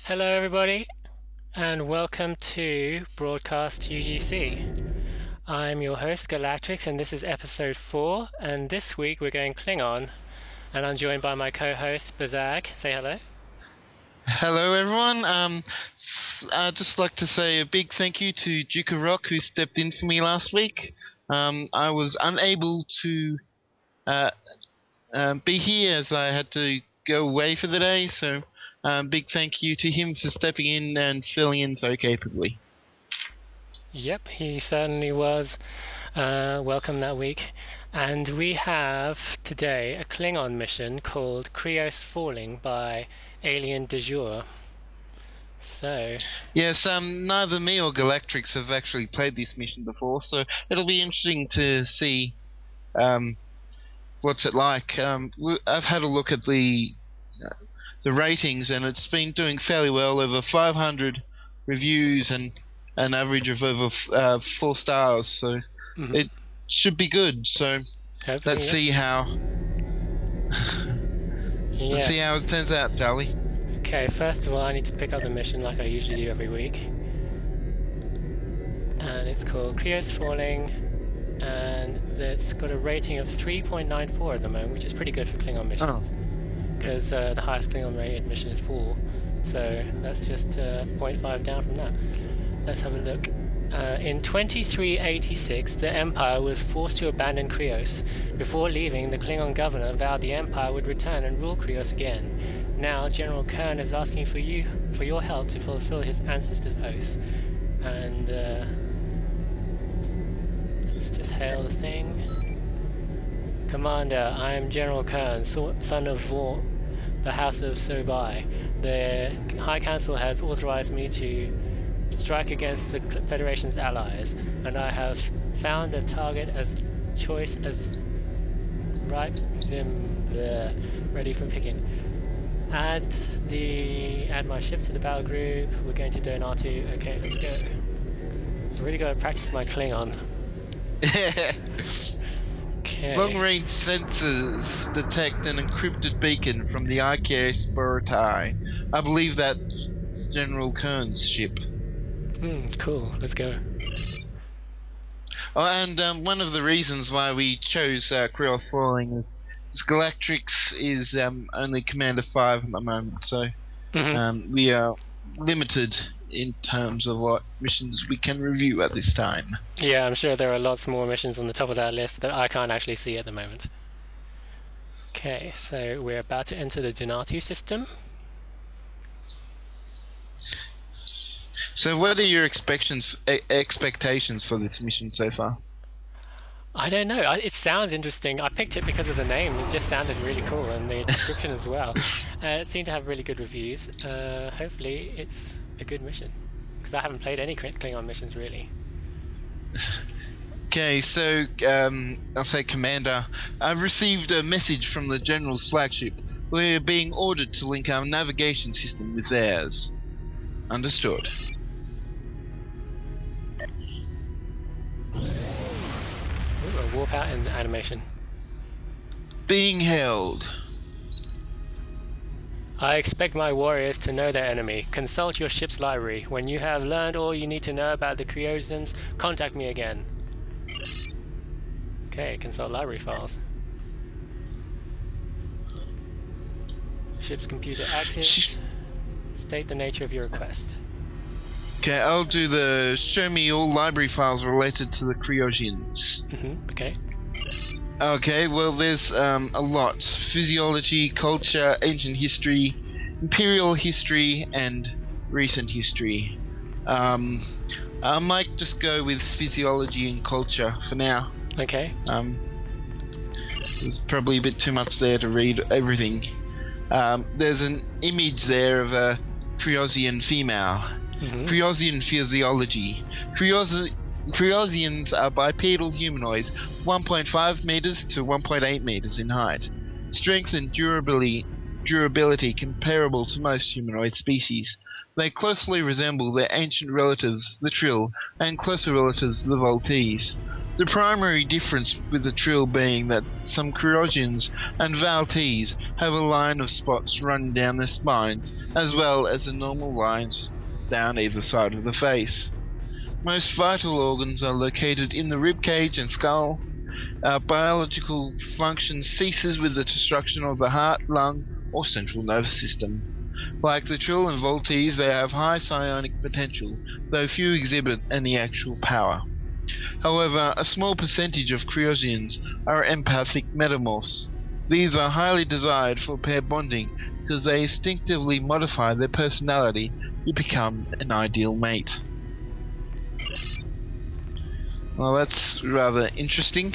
Hello, everybody, and welcome to Broadcast UGC. I'm your host, Galactrix, and this is episode 4. And this week we're going Klingon, and I'm joined by my co-host, Bazag. Say hello. Hello, everyone. I'd just like to say a big thank you to Duke of Rock, who stepped in for me last week. I was unable to be here as I had to go away for the day, so big thank you to him for stepping in and filling in so capably. Yep, he certainly was welcome that week. And we have today a Klingon mission called Krios Falling by Alien de Jour. So Yes, neither me or Galactrix have actually played this mission before, so it'll be interesting to see what's it like. I've had a look at the ratings, and it's been doing fairly well, over 500 reviews and an average of over 4 stars, so it should be good. So hopefully, let's see how let's see how it turns out, Charlie. Okay, first of all, I need to pick up the mission like I usually do every week. And it's called Krios Falling, and it's got a rating of 3.94 at the moment, which is pretty good for Klingon missions. Because the highest Klingon rated mission is 4, so that's just 0.5 down from that. Let's have a look. In 2386, the Empire was forced to abandon Krios. Before leaving, the Klingon governor vowed the Empire would return and rule Krios again. Now, General Kern is asking for your help to fulfill his ancestors' oath. And let's just hail the thing. Commander, I am General Kern, son of Vor, the House of Sobai. The High Council has authorized me to strike against the Federation's allies, and I have found a target as choice as ready for picking. Add my ship to the battle group. We're going to Donatu. Okay, let's go. I really got to practice my Klingon. Okay. Long-range sensors detect an encrypted beacon from the IKS Borotai. I believe that's General Kern's ship. Cool. Let's go. Oh, and one of the reasons why we chose Krios Falling is Galactrix is only Commander 5 at the moment, so we are limited in terms of what missions we can review at this time. Yeah, I'm sure there are lots more missions on the top of that list that I can't actually see at the moment. Okay, so we're about to enter the Donatu system. So what are your expectations for this mission so far? I don't know. It sounds interesting. I picked it because of the name. It just sounded really cool, and the description as well. It seemed to have really good reviews. Hopefully it's a good mission, because I haven't played any Klingon missions really. Okay, so I'll say Commander, I've received a message from the General's flagship. We're being ordered to link our navigation system with theirs. Understood. Ooh, a warp out in animation. Being held. I expect my warriors to know their enemy. Consult your ship's library. When you have learned all you need to know about the Kriosians, contact me again. Okay, consult library files. Ship's computer active. State the nature of your request. Okay, I'll do the show me all library files related to the Kriosians. Okay. Okay, well there's a lot. Physiology, culture, ancient history, imperial history, and recent history. I might just go with physiology and culture for now. Okay. There's probably a bit too much there to read everything. There's an image there of a Kriosian female. Kriosian physiology. Kriosians are bipedal humanoids, 1.5 meters to 1.8 meters in height. Strength and durability durability comparable to most humanoid species. They closely resemble their ancient relatives, the Trill, and closer relatives, the Voltees. The primary difference with the Trill being that some Kriosians and Voltees have a line of spots running down their spines, as well as the normal lines down either side of the face. Most vital organs are located in the ribcage and skull. Biological function ceases with the destruction of the heart, lung, or central nervous system. Like the Trill and Voltees, they have high psionic potential, though few exhibit any actual power. However, a small percentage of Kriosians are empathic metamorphs. These are highly desired for pair bonding because they instinctively modify their personality to become an ideal mate. Well, that's rather interesting.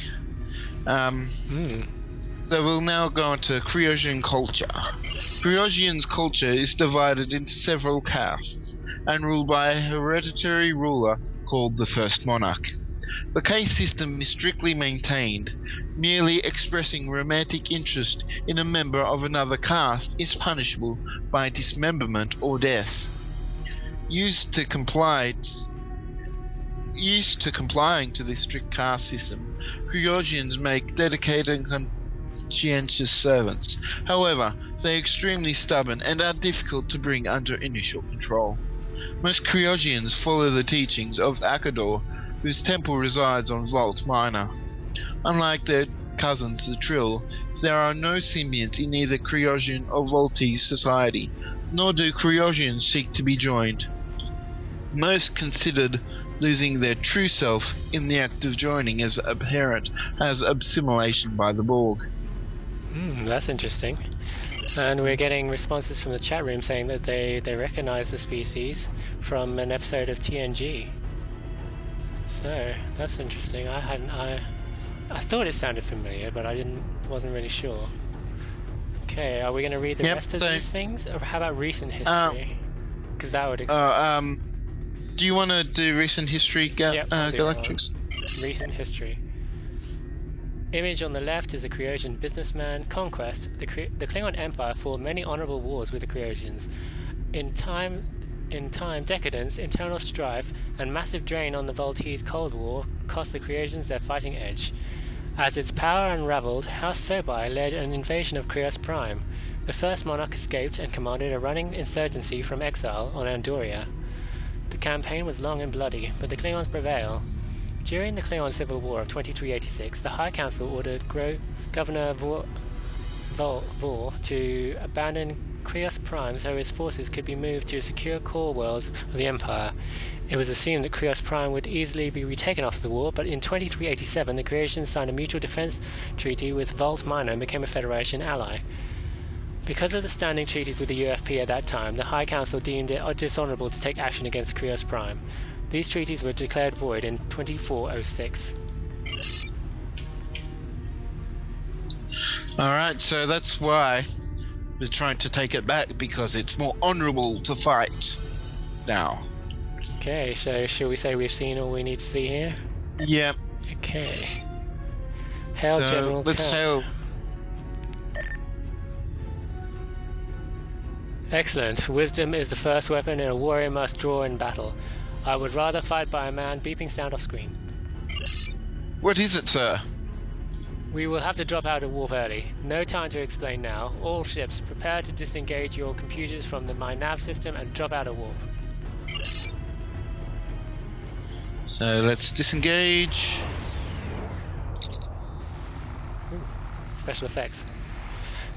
So we'll now go on to Kriosian culture. Kriosian's culture is divided into several castes and ruled by a hereditary ruler called the First Monarch. The caste system is strictly maintained. Merely expressing romantic interest in a member of another caste is punishable by dismemberment or death. Used to complying to this strict caste system, Kriosians make dedicated and conscientious servants. However, they are extremely stubborn and are difficult to bring under initial control. Most Kriosians follow the teachings of Akador, whose temple resides on Vault Minor. Unlike their cousins, the Trill, there are no symbionts in either Kriosian or Voltese society, nor do Kriosians seek to be joined. Most considered losing their true self in the act of joining as apparent as assimilation by the Borg. That's interesting. And we're getting responses from the chat room saying that they recognize the species from an episode of TNG. So that's interesting. I thought it sounded familiar, but I wasn't really sure. Okay, are we going to read the rest of these things, or how about recent history? Because that would explain. Do you want to do recent history, Galactrix? Recent history. Image on the left is a Kriosian businessman. Conquest. The Klingon Empire fought many honorable wars with the Kriosians. In time, decadence, internal strife, and massive drain on the Voltese Cold War cost the Kriosians their fighting edge. As its power unraveled, House Sobai led an invasion of Krios Prime. The first monarch escaped and commanded a running insurgency from exile on Andoria. The campaign was long and bloody, but the Klingons prevail. During the Klingon Civil War of 2386, the High Council ordered Governor Vor to abandon Krios Prime so his forces could be moved to secure core worlds of the Empire. It was assumed that Krios Prime would easily be retaken after the war, but in 2387 the Kriosians signed a mutual defense treaty with Vault Minor and became a Federation ally. Because of the standing treaties with the UFP at that time, the High Council deemed it dishonorable to take action against Krios Prime. These treaties were declared void in 2406. Alright, so that's why we're trying to take it back, because it's more honourable to fight now. Okay, so shall we say we've seen all we need to see here? Yep. Okay. Hail General let's hail. Excellent. Wisdom is the first weapon a warrior must draw in battle. I would rather fight by a man. Beeping sound off screen. What is it, sir? We will have to drop out of warp early. No time to explain now. All ships, prepare to disengage your computers from my nav system and drop out of warp. So let's disengage. Ooh, special effects.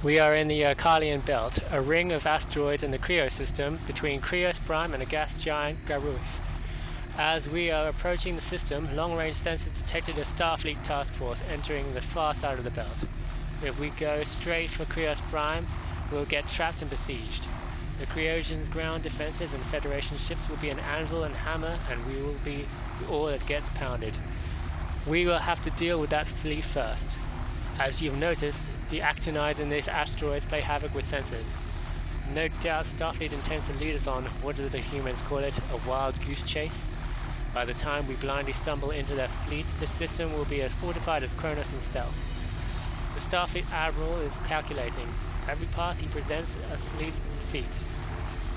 We are in the Kalian Belt, a ring of asteroids in the Krios system between Krios Prime and a gas giant Garus. As we are approaching the system, long-range sensors detected a Starfleet task force entering the far side of the belt. If we go straight for Krios Prime, we'll get trapped and besieged. The Kriosians' ground defenses and Federation ships will be an anvil and hammer, and we will be all that gets pounded. We will have to deal with that fleet first. As you've noticed, the actinides in these asteroids play havoc with sensors. No doubt Starfleet intends to lead us on, what do the humans call it, a wild goose chase? By the time we blindly stumble into their fleet, the system will be as fortified as Kronos in stealth. The Starfleet Admiral is calculating. Every path he presents us leads to defeat.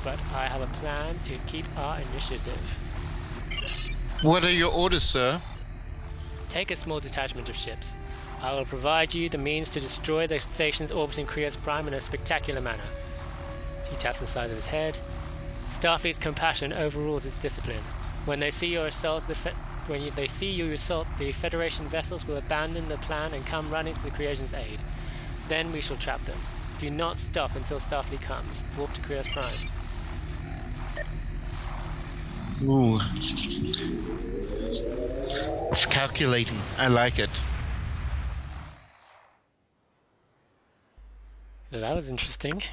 But I have a plan to keep our initiative. What are your orders, sir? Take a small detachment of ships. I will provide you the means to destroy the stations orbiting Krios Prime in a spectacular manner. He taps the side of his head. Starfleet's compassion overrules its discipline. When they see you assault the Federation vessels will abandon the plan and come running to the Creation's aid. Then we shall trap them. Do not stop until Starfleet comes. Warp to Krios Prime. Ooh. It's calculating. I like it. That was interesting.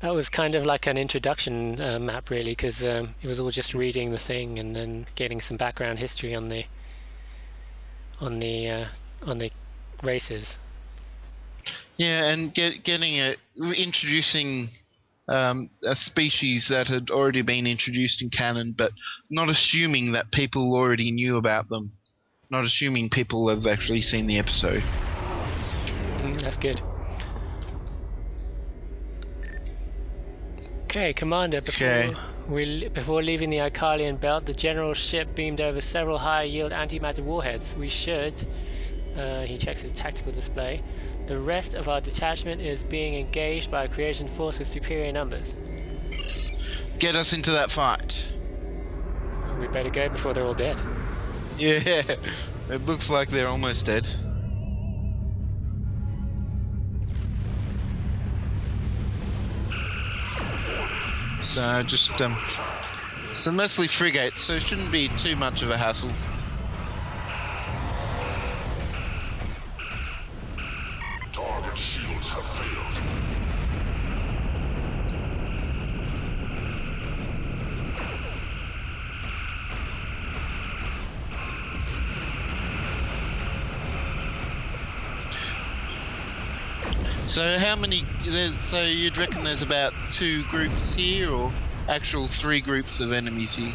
That was kind of like an introduction map, really, because it was all just reading the thing and then getting some background history on the races. Yeah, and introducing a species that had already been introduced in canon, but not assuming that people already knew about them. Not assuming people have actually seen the episode. That's good. Okay, Commander, before leaving the Icalian belt, the General's ship beamed over several high-yield antimatter warheads. We should... he checks his tactical display. The rest of our detachment is being engaged by a Creation force with superior numbers. Get us into that fight. We better go before they're all dead. Yeah, it looks like they're almost dead. So just so mostly frigates, so it shouldn't be too much of a hassle. Target shields have failed. So how many? So you'd reckon there's about 2 groups here, or actual 3 groups of enemies here?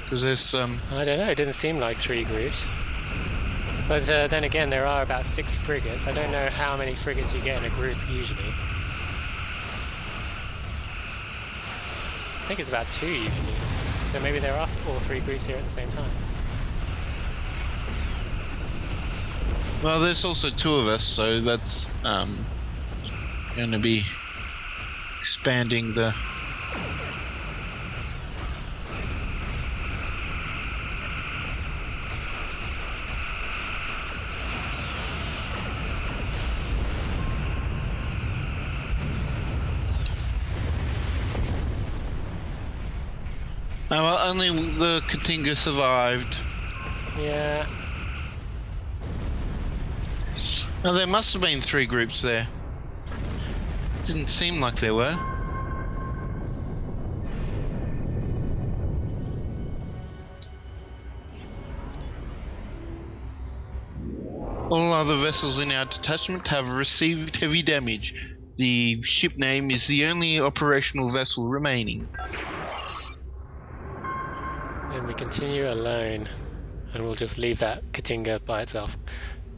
Because there's some. I don't know. It didn't seem like 3 groups. But then again, there are about 6 frigates. I don't know how many frigates you get in a group usually. I think it's about 2 usually. So maybe there are all 3 groups here at the same time. Well, there's also 2 of us, so that's going to be expanding the. Well, only the Katinga survived. Yeah. Now, there must have been 3 groups there. Didn't seem like there were. All other vessels in our detachment have received heavy damage. The ship name is the only operational vessel remaining. And we continue alone. And we'll just leave that Katinga by itself.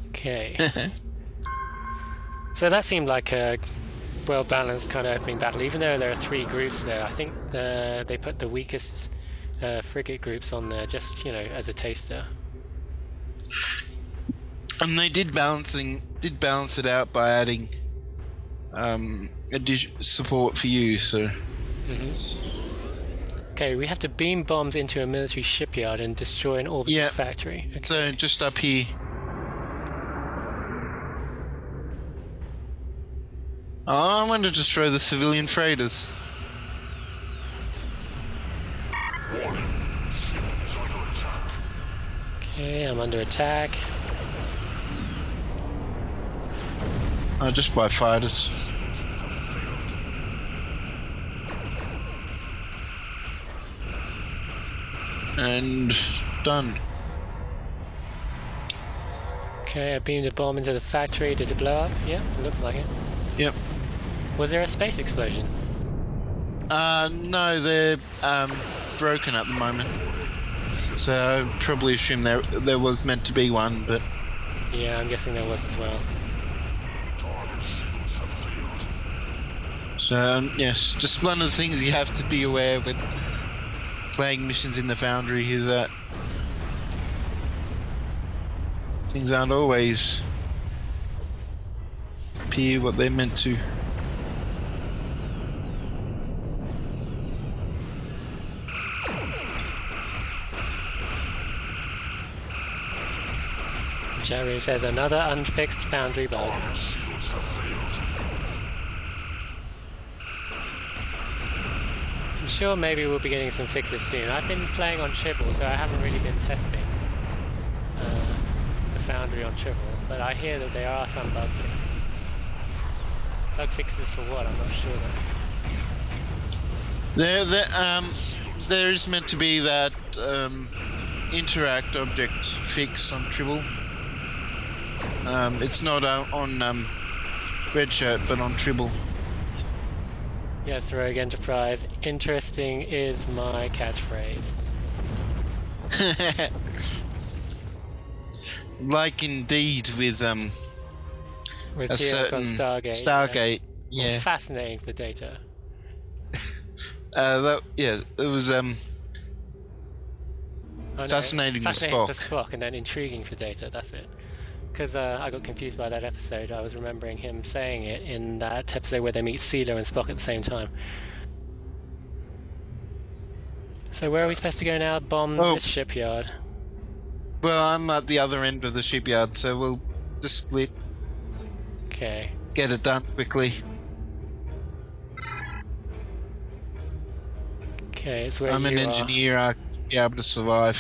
Okay. So that seemed like a well-balanced kind of opening battle, even though there are 3 groups there. I think they put the weakest frigate groups on there just, as a taster. And they did balance it out by adding support for you, so... Okay, we have to beam bombs into a military shipyard and destroy an orbital factory. Okay. So just up here. Oh, I want to destroy the civilian freighters. Okay, I'm under attack. Oh, just by fighters. And done. Okay, I beamed a bomb into the factory. Did it blow up? Yeah, it looks like it. Yep. Was there a space explosion? No, they're broken at the moment. So I probably assume there was meant to be one, but Yeah, I'm guessing there was as well. Target shields have failed. So yes, just one of the things you have to be aware with playing missions in the Foundry is that things aren't always appear what they're meant to. Chat room says another unfixed Foundry bug. Target shields have failed. I'm sure maybe we'll be getting some fixes soon. I've been playing on Tribble, so I haven't really been testing the Foundry on Tribble, but I hear that there are some bug fixes. Bug fixes for what? I'm not sure though. There is meant to be that interact object fix on Tribble. It's not on Redshirt, but on Tribble. Yes, Rogue Enterprise. Interesting is my catchphrase. Like indeed with With a Teal'c on certain Stargate. Stargate, Yeah. yeah. Fascinating for Data. It was Oh, no, fascinating with fascinating for Spock. Spock, and then intriguing for Data. That's it. Because I got confused by that episode. I was remembering him saying it in that episode where they meet Sela and Spock at the same time. So where are we supposed to go now? Bomb this shipyard. Well, I'm at the other end of the shipyard, so we'll just split, Okay. get it done quickly. Okay, it's where I'm an you are. engineer, I'll be able to survive.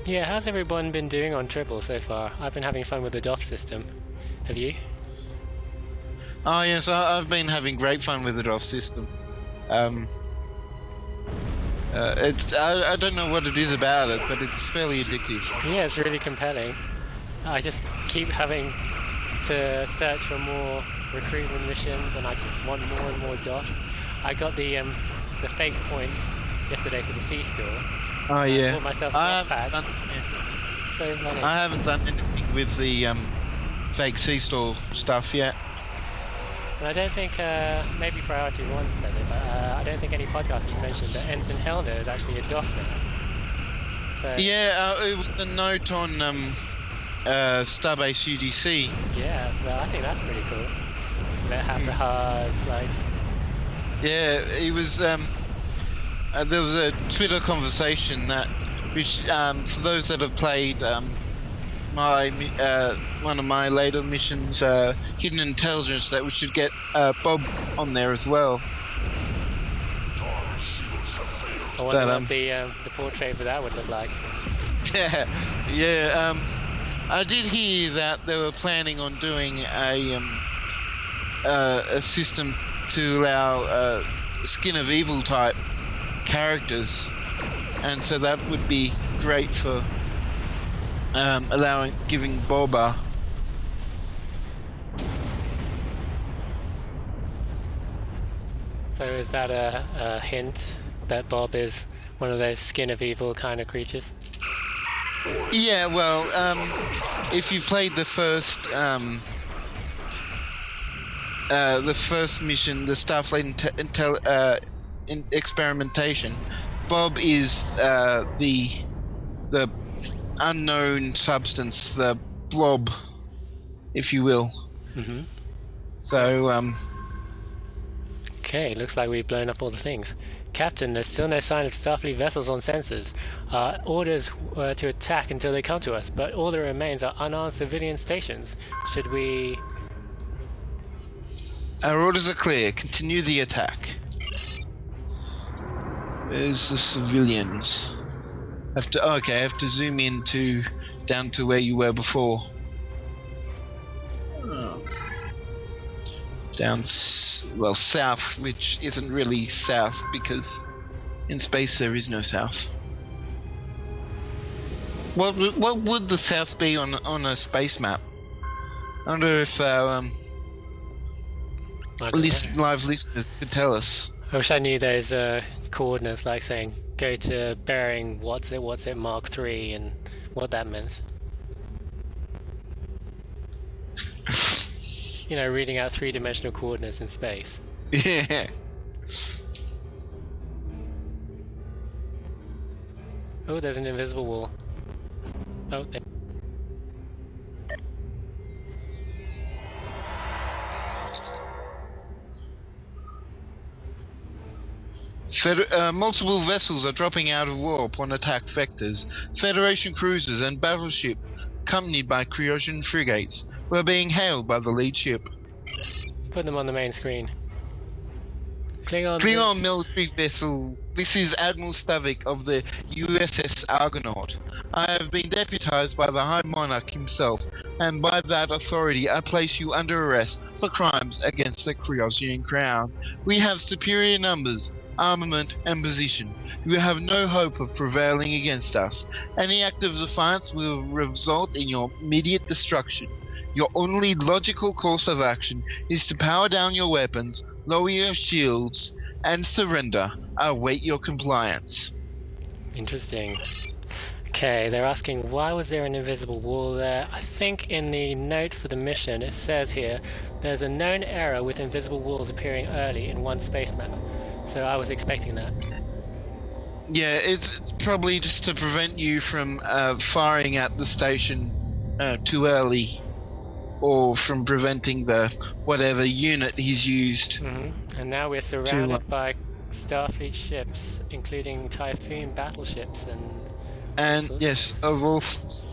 Yeah, how's everyone been doing on Tribble so far? I've been having fun with the DOF system. Have you? Oh yes, I've been having great fun with the DOF system. I don't know what it is about it, but it's fairly addictive. Yeah, it's really compelling. I just keep having to search for more recruitment missions, and I just want more and more DOS. I got the fake points yesterday for the sea store. Oh yeah. Bought myself a I jetpack. So funny. haven't done anything with the fake C-store stuff yet. And I don't think, maybe Priority 1 said it, but I don't think any podcasters mentioned that Ensign Helner is actually a DOF now. So, Yeah, it was a note on Starbase UGC. yeah, so I think that's pretty cool. They have the hards, like, Yeah, it was. There was a Twitter conversation that, which for those that have played one of my later missions, Hidden Intelligence, that we should get Bob on there as well. Target shields have failed. I wonder That, what the portrait for that would look like. Yeah. I did hear that they were planning on doing a system to allow Skin of Evil type characters, and so that would be great for giving Boba. So is that a hint that Bob is one of those Skin of Evil kind of creatures? Yeah, well, if you played the first mission, the Starfleet experimentation, Bob is the unknown substance, the blob, if you will. Mm-hmm. So, Okay, looks like we've blown up all the things. Captain, there's still no sign of Starfleet vessels on sensors. Our orders were to attack until they come to us, but all that remains are unarmed civilian stations. Should we... our orders are clear. Continue the attack. Where's the civilians? I have to zoom in down to where you were before. Down south, which isn't really south because in space there is no south. What would the south be on a space map? I wonder if I don't know. live listeners could tell us. I wish I knew those coordinates, like saying go to bearing what's it Mark 3 and what that meant. You know, reading out three-dimensional coordinates in space. Yeah. Oh, there's an invisible wall. Oh, there. Multiple vessels are dropping out of warp on attack vectors. Federation cruisers and battleship, accompanied by Kriosian frigates, were being hailed by the lead ship. Put them on the main screen. Klingon military vessel. This is Admiral Stavik of the USS Argonaut. I have been deputized by the High Monarch himself, and by that authority I place you under arrest for crimes against the Kriosian crown. We have superior numbers, armament, and position. You have no hope of prevailing against us. Any act of defiance will result in your immediate destruction. Your only logical course of action is to power down your weapons, lower your shields, and surrender. I await your compliance. Interesting. Okay, they're asking why was there an invisible wall there? I think in the note for the mission it says here there's a known error with invisible walls appearing early in one space map. So I was expecting that. Yeah, it's probably just to prevent you from firing at the station too early, or from preventing the whatever unit he's used. Mm-hmm. And now we're surrounded by Starfleet ships, including Typhoon battleships and yes,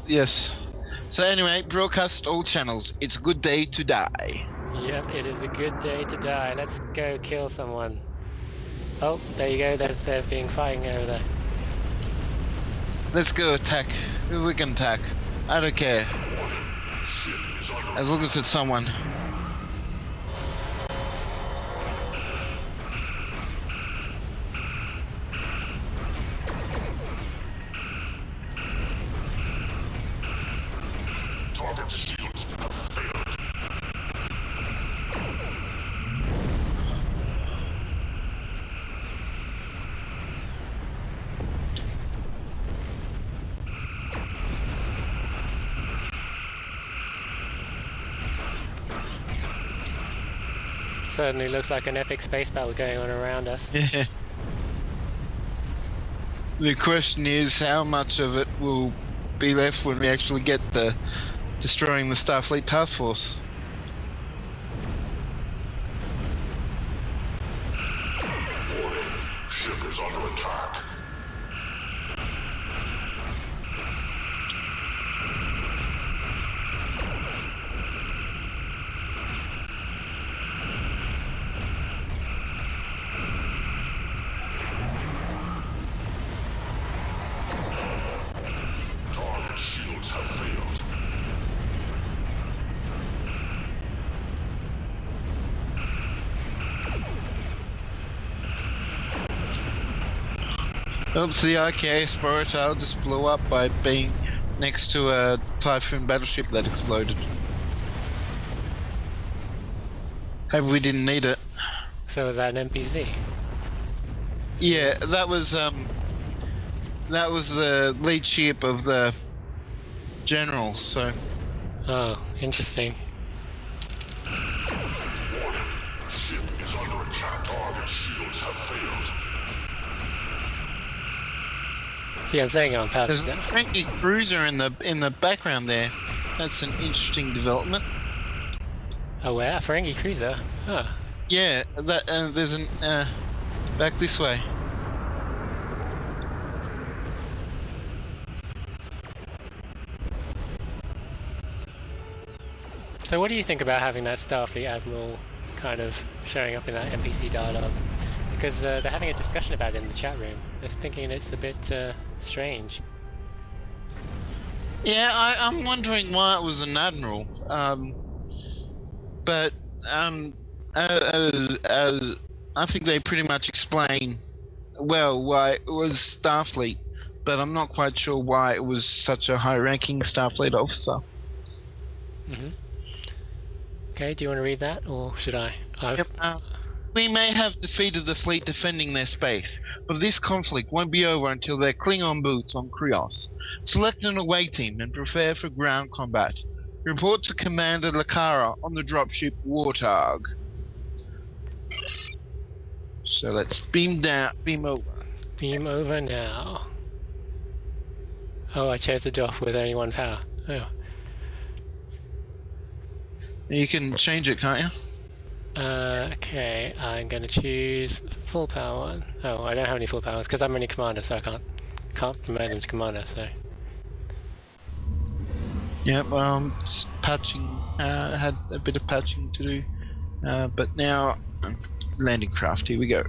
yes. So anyway, broadcast all channels. It's a good day to die. Yep, it is a good day to die. Let's go kill someone. Oh, there you go. They're being fighting over there. Let's go attack. Who we can attack? I don't care. As long as it's someone. Target shields have failed. Certainly looks like an epic space battle going on around us. Yeah. The question is how much of it will be left when we actually get the destroying the Starfleet task force. Warning. Ship is under attack. Target shields have failed. Oops, the IKS Boretal just blew up by being next to a Typhoon battleship that exploded. Hope we didn't need it. So is that an NPC? Yeah, that was the lead ship of the general, so Oh, interesting. Warning. Ship is under attack. Target shields have failed. See, I'm saying it on purpose. there's a friendly cruiser in the background there. That's an interesting development. Oh, where? A Ferengi cruiser? Huh. Yeah, that there's an back this way. So what do you think about having that Starfleet Admiral kind of showing up in that NPC dialogue? Because they're having a discussion about it in the chat room. They're thinking it's a bit strange. Yeah, I'm wondering why it was an admiral. But I think they pretty much explain well why it was Starfleet, but I'm not quite sure why it was such a high-ranking Starfleet officer. Mm-hmm. Okay, do you want to read that, or should I? Yep. We may have defeated the fleet defending their space, but this conflict won't be over until they're Klingon boots on Krios. Select an away team and prepare for ground combat. Report to Commander Lakara on the dropship Warthog. So let's beam over. Beam over now. Oh, I chose the DOF with only 1 power. Oh. You can change it, can't you? Okay, I'm gonna choose full power one. Oh, I don't have any full powers because I'm only commander, so I can't promote them to commander. So. Yep. Patching. Had a bit of patching to do, but now landing craft. Here we go.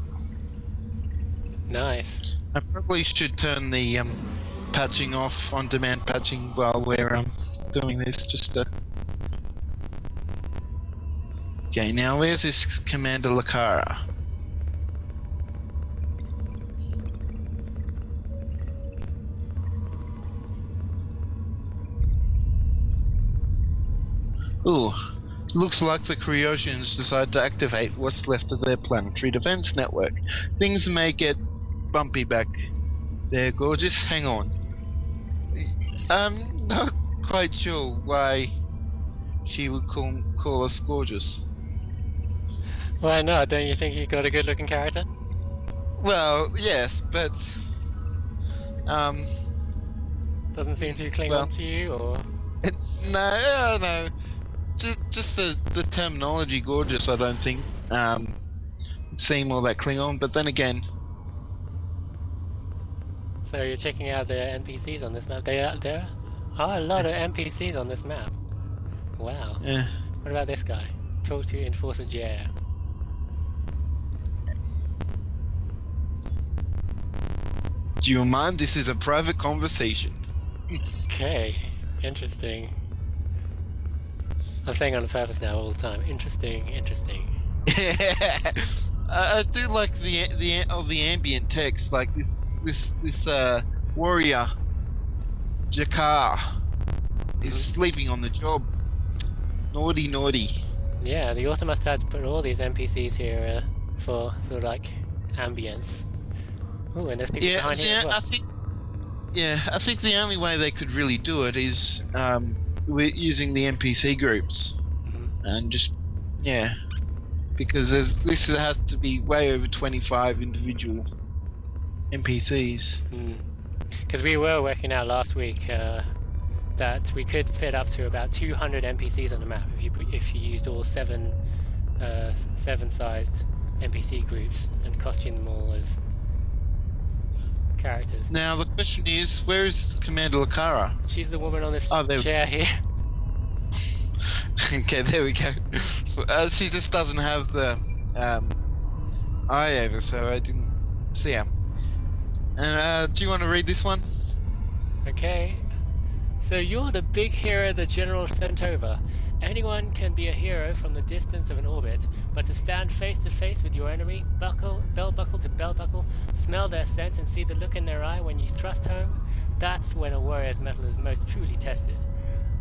Nice. I probably should turn the patching off, on-demand patching, while we're doing this, just to. Okay, now where's this Commander Lakara? Ooh, looks like the Kriosians decide to activate what's left of their planetary defense network. Things may get bumpy back there, gorgeous. Hang on. I'm not quite sure why she would call us gorgeous. Why not? Don't you think you got a good-looking character? Well, yes, but doesn't seem too Klingon to you, or no. Just the terminology gorgeous. I don't think seem all that Klingon. But then again, so you're checking out the NPCs on this map. There are a lot of NPCs on this map. Wow. Yeah. What about this guy? Talk to Enforcer Jer. Do you mind? This is a private conversation. Okay, interesting. I'm saying on purpose now all the time. Interesting. I do like the ambient text, like this warrior Jakar is sleeping on the job. Naughty. Yeah, the author must have to put all these NPCs here for sort of like ambience. Oh, and there's people behind here as well. I think the only way they could really do it is using the NPC groups, and just because this has to be way over 25 individual NPCs. Because we were working out last week that we could fit up to about 200 NPCs on the map if you used all seven sized NPC groups and costume them all as characters. Now the question is, where is Commander Lakara? She's the woman on this chair here. Okay, there we go. She just doesn't have the eye over, so I didn't see her. And do you want to read this one? Okay. So you're the big hero the General sent over. Anyone can be a hero from the distance of an orbit, but to stand face to face with your enemy, bell buckle to bell buckle, smell their scent and see the look in their eye when you thrust home, that's when a warrior's mettle is most truly tested.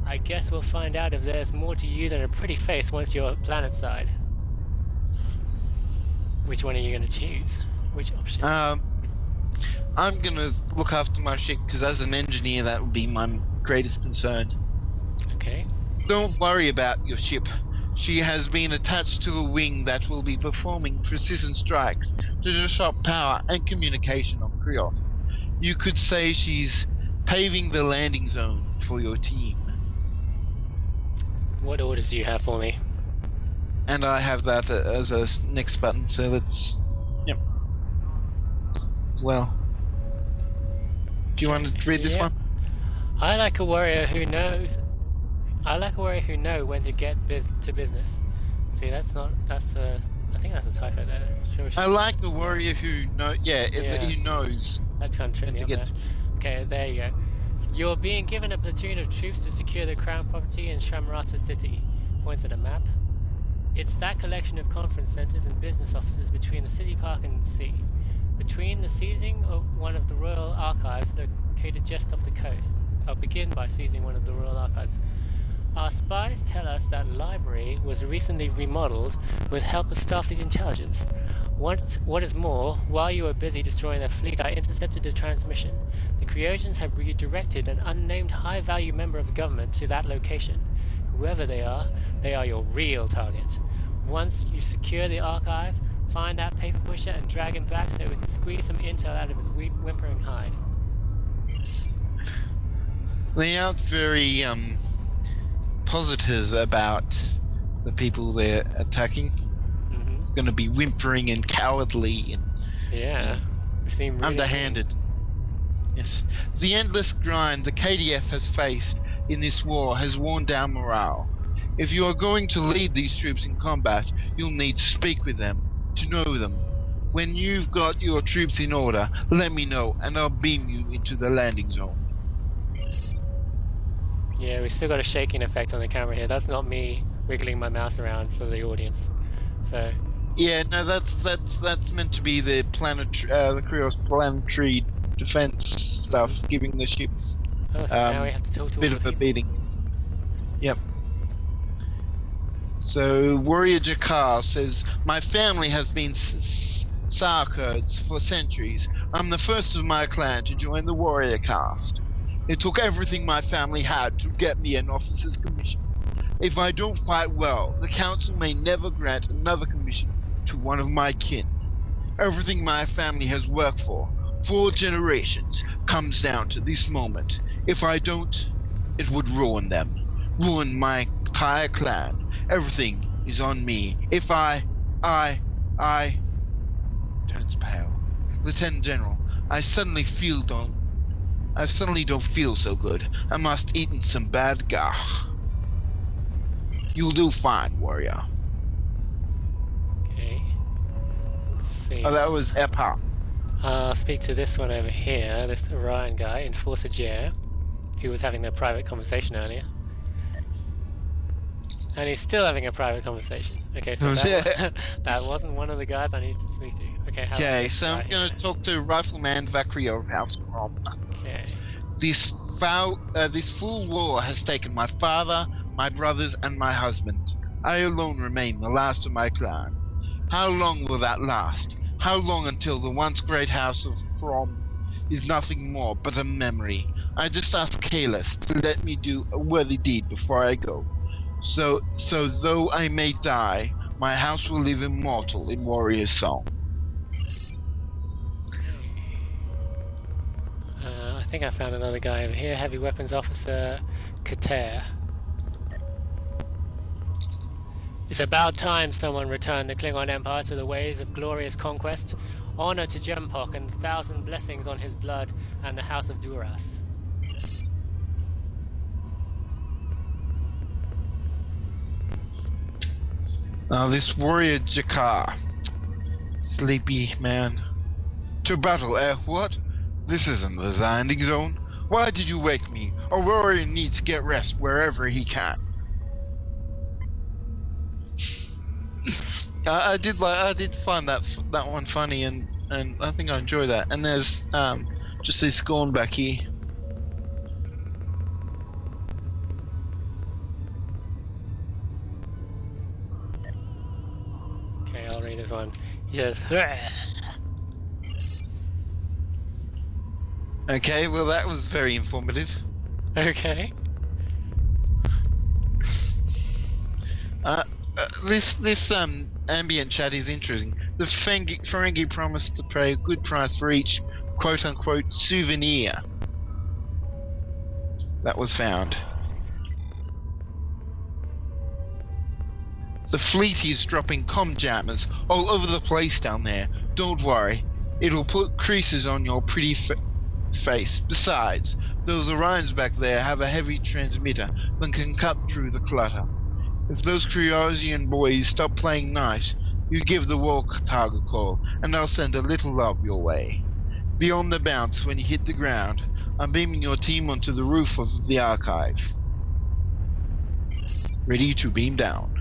I guess we'll find out if there's more to you than a pretty face once you're planet side. Which one are you going to choose? Which option? I'm going to look after my ship, because as an engineer that would be my greatest concern. Okay. Don't worry about your ship. She has been attached to a wing that will be performing precision strikes to disrupt power and communication on Krios. You could say she's paving the landing zone for your team. What orders do you have for me? And I have that as a next button, so let's... Yep. As well. Do you want to read this one? I like a warrior who knows. I like a warrior who knows when to get to business. See, I think that's a typo there. Sure. I like a warrior who who knows. That's kind of tricky. Okay, there you go. You're being given a platoon of troops to secure the crown property in Shamrata City. Points at a map. It's that collection of conference centers and business offices between the city park and the sea. Between the seizing of one of the royal archives located just off the coast. I'll begin by seizing one of the royal archives. Our spies tell us that library was recently remodeled with help of Starfleet intelligence. What is more, while you were busy destroying their fleet, I intercepted a transmission. The Kriosians have redirected an unnamed high-value member of the government to that location. Whoever they are your real target. Once you secure the archive, find that paper pusher and drag him back so we can squeeze some intel out of his whimpering hide. They aren't very positive about the people they're attacking. Mm-hmm. It's going to be whimpering and cowardly and Yeah, we seem really underhanded. Yes, the endless grind the KDF has faced in this war has worn down morale. If you are going to lead these troops in combat, you'll need to speak with them, to know them. When you've got your troops in order, let me know and I'll beam you into the landing zone. Yeah, we still got a shaking effect on the camera here. That's not me wiggling my mouse around for the audience. So. Yeah, no, that's meant to be the the Krios planetary defense stuff, giving the ships Oh, so now we have to talk to a bit all of the a people. beating. Yep. So Warrior Jakar says, my family has been Sarkurds for centuries. I'm the first of my clan to join the Warrior caste. It took everything my family had to get me an officer's commission. If I don't fight well, the council may never grant another commission to one of my kin. Everything my family has worked for 4 generations comes down to this moment. If I don't, it would ruin them. Ruin my entire clan. Everything is on me. If I turns pale. Lieutenant General, I suddenly don't feel so good. I must eat some bad gah. You'll do fine, warrior. Okay. Let's see. Oh, that was Epa. I'll speak to this one over here, this Orion guy, Enforcer Jer, who was having a private conversation earlier. And he's still having a private conversation. Okay, so that wasn't one of the guys I needed to speak to. Okay, Okay, so I'm gonna talk to Rifleman Vakrio of House Rom. Okay. This foul war has taken my father, my brothers, and my husband. I alone remain the last of my clan. How long will that last? How long until the once great house of Crom is nothing more but a memory? I just ask Kalis to let me do a worthy deed before I go. So though I may die, my house will live immortal in warrior song. I think I found another guy over here, Heavy Weapons Officer Kater. It's about time someone returned the Klingon Empire to the ways of glorious conquest. Honor to Jempok and 1,000 blessings on his blood and the House of Duras. Now this warrior Jakar. Sleepy man. To battle, eh? What? This isn't the landing zone. Why did you wake me? A warrior needs to get rest wherever he can. I did find that one funny, and I think I enjoy that. And there's just this scorn back here. Okay, I'll read this one. He says, Okay, well that was very informative. okay. This ambient chat is interesting. The Ferengi promised to pay a good price for each quote-unquote souvenir that was found. The fleet is dropping comm jammers all over the place down there. Don't worry, it'll put creases on your pretty face. Besides, those Orions back there have a heavy transmitter that can cut through the clutter. If those Kriosian boys stop playing nice, you give the war target call, and I'll send a little love your way. Be on the bounce when you hit the ground. I'm beaming your team onto the roof of the archive. Ready to beam down.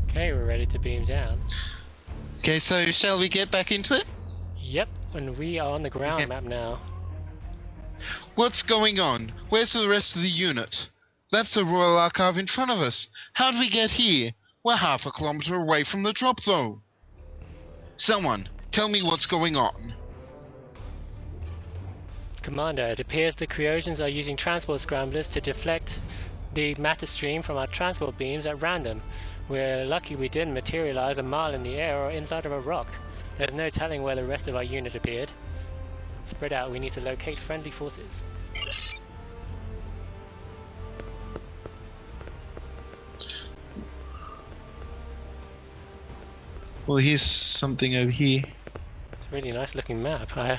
Okay, we're ready to beam down. Okay, so shall we get back into it? Yep, and we are on the ground Okay. map now. What's going on? Where's the rest of the unit? That's the Royal Archive in front of us. How did we get here? We're half a kilometer away from the drop zone. Someone, tell me what's going on. Commander, it appears the Kriosians are using transport scramblers to deflect the matter stream from our transport beams at random. We're lucky we didn't materialize a mile in the air or inside of a rock. There's no telling where the rest of our unit appeared. Spread out, we need to locate friendly forces. Well, here's something over here. It's a really nice looking map. I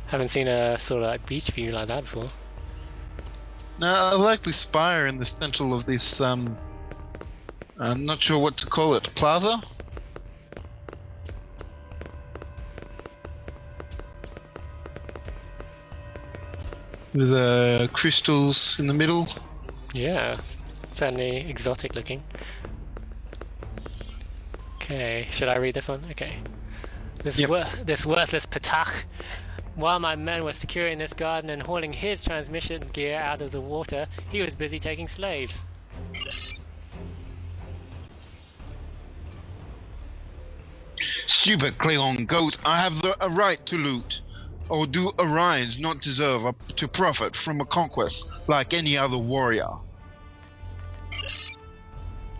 haven't seen a sort of like beach view like that before. No, I like the spire in the center of this, I'm not sure what to call it, plaza? With crystals in the middle. Yeah, certainly exotic looking. Okay, should I read this one? Okay. This worthless Patach. While my men were securing this garden and hauling his transmission gear out of the water, he was busy taking slaves. Stupid Klingon goat, I have a right to loot. Or do Orions not deserve to profit from a conquest like any other warrior?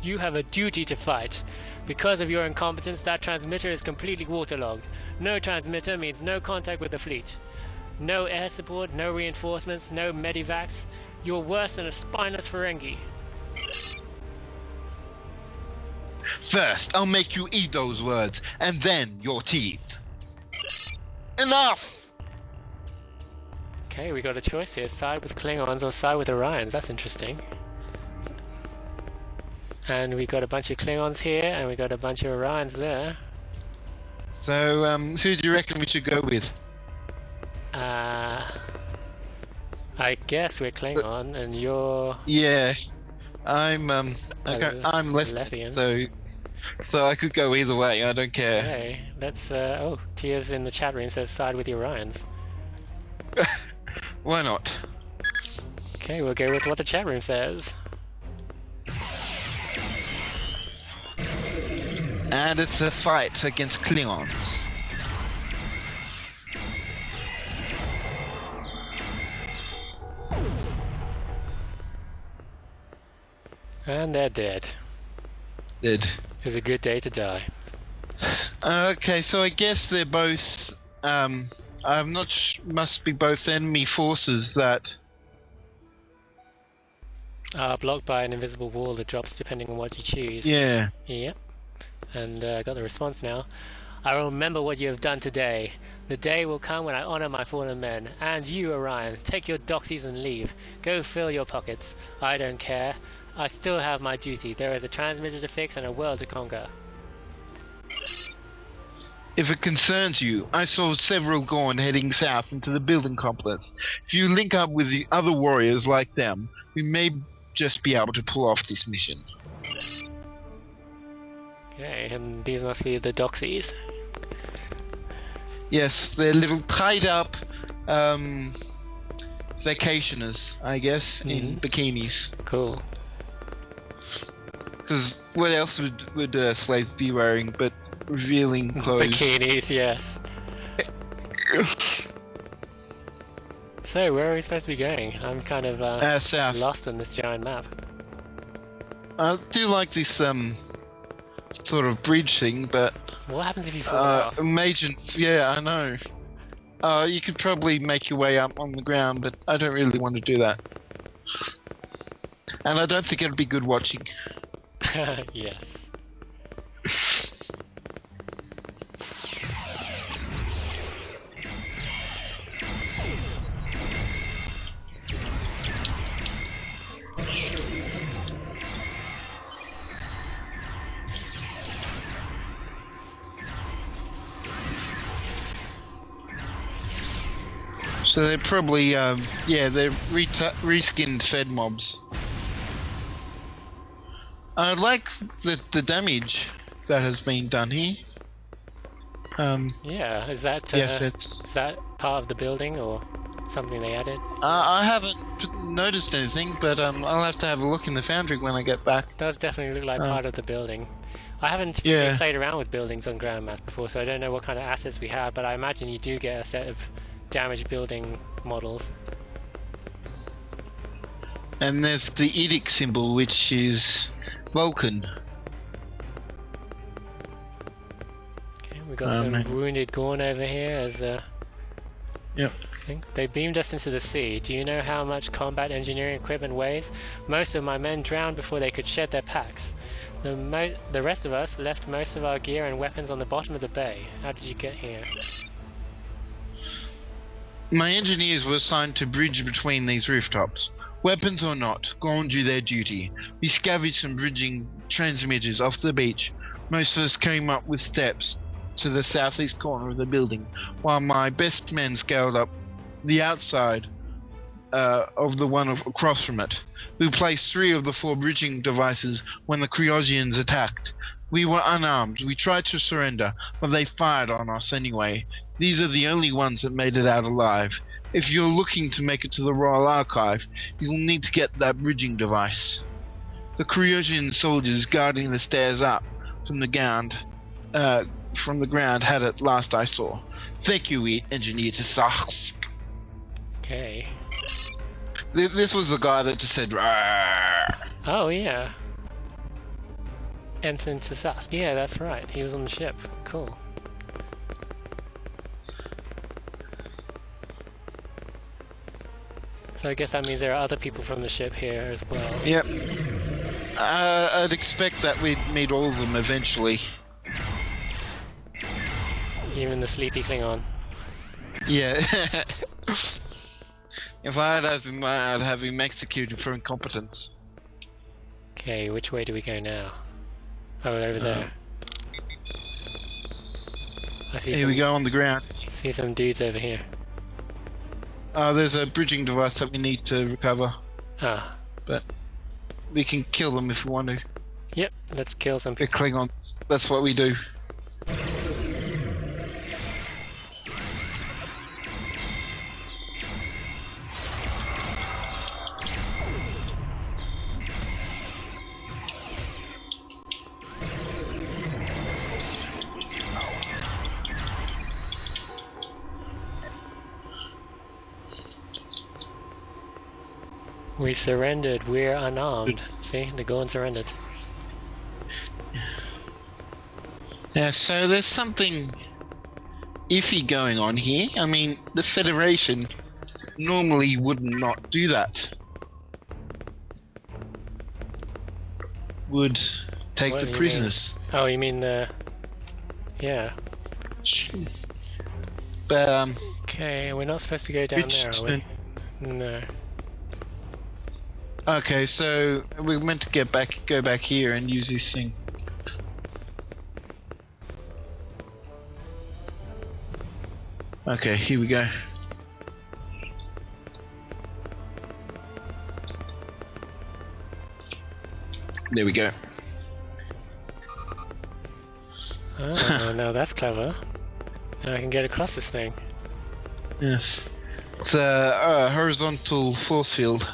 You have a duty to fight. Because of your incompetence, that transmitter is completely waterlogged. No transmitter means no contact with the fleet. No air support, no reinforcements, no medivacs. You're worse than a spineless Ferengi. First, I'll make you eat those words, and then your teeth. Enough! Okay, we got a choice here. Side with Klingons or side with Orions. That's interesting. And we got a bunch of Klingons here, and we got a bunch of Orions there. So, who do you reckon we should go with? I guess we're Klingon, and you're... Yeah, I'm left, Lethian. so I could go either way, I don't care. Okay, let's, oh, Tia's in the chat room says side with the Orions. Why not? Okay, we'll go with what the chat room says. And it's a fight against Klingons. And they're dead. Dead. It was a good day to die. Okay, so I guess they're both, I'm not must be both enemy forces that... Blocked by an invisible wall that drops depending on what you choose. Yeah. Yep. And I got the response now. I will remember what you have done today. The day will come when I honor my fallen men. And you, Orion, take your doxies and leave. Go fill your pockets. I don't care. I still have my duty. There is a transmitter to fix and a world to conquer. If it concerns you, I saw several Gorn heading south into the building complex. If you link up with the other warriors like them, we may just be able to pull off this mission. Okay, and these must be the doxies. Yes, they're little tied up vacationers, I guess, in bikinis. Cool. Because what else would slaves be wearing but revealing clothes? Bikinis, yes. So, where are we supposed to be going? I'm kind of south. lost on this giant map. I do like this sort of bridge thing, but What happens if you fall off? yeah, I know. You could probably make your way up on the ground, but I don't really want to do that. And I don't think it'd be good watching. Yes. So they're probably, yeah, they're reskinned Fed mobs. I like the damage that has been done here. Yeah, is that yes, it's... is that part of the building or something they added? I haven't noticed anything, but I'll have to have a look in the foundry when I get back. It does definitely look like part of the building. I haven't really played around with buildings on ground maps before, so I don't know what kind of assets we have, but I imagine you do get a set of damaged building models. And there's the edict symbol, which is Vulcan. Okay, we got some wounded Gorn over here as Yep. They beamed us into the sea. Do you know how much combat engineering equipment weighs? Most of my men drowned before they could shed their packs. The rest of us left most of our gear and weapons on the bottom of the bay. How did you get here? My engineers were assigned to bridge between these rooftops. Weapons or not, Gorn do their duty. We scavenged some bridging transmitters off the beach. Most of us came up with steps to the southeast corner of the building, while my best men scaled up the outside of the one across from it. We placed 3 of the 4 bridging devices when the Kriosians attacked. We were unarmed. We tried to surrender, but they fired on us anyway. These are the only ones that made it out alive. If you're looking to make it to the Royal Archive, you'll need to get that bridging device. The Kriosian soldiers guarding the stairs up from the ground had it last I saw. Thank you, Engineer Sask. Okay. This was the guy that just said, "Rawr." Oh, yeah. Ensign Sasath. Yeah, that's right. He was on the ship. Cool. So I guess that means there are other people from the ship here as well. Yep. I'd expect that we'd meet all of them eventually. Even the sleepy Klingon. Yeah. If I had him, I'd have him executed for incompetence. Okay, which way do we go now? Oh, over there. I see. Here we go on the ground. See some dudes over here. There's a bridging device that we need to recover. Ah. But we can kill them if we want to. Yep, let's kill some They're people. Klingons. That's what we do. We surrendered. We're unarmed. See, the Gorn surrendered. Yeah, so there's something iffy going on here. I mean, the Federation normally would not do that. Would take What do the you prisoners. mean? Oh, you mean the... Yeah. But, Okay, we're not supposed to go down there, are we? No. okay, so we're meant to go back here and use this thing. Okay, here we go. There we go. Oh, now that's clever. Now I can get across this thing. Yes. It's a horizontal force field.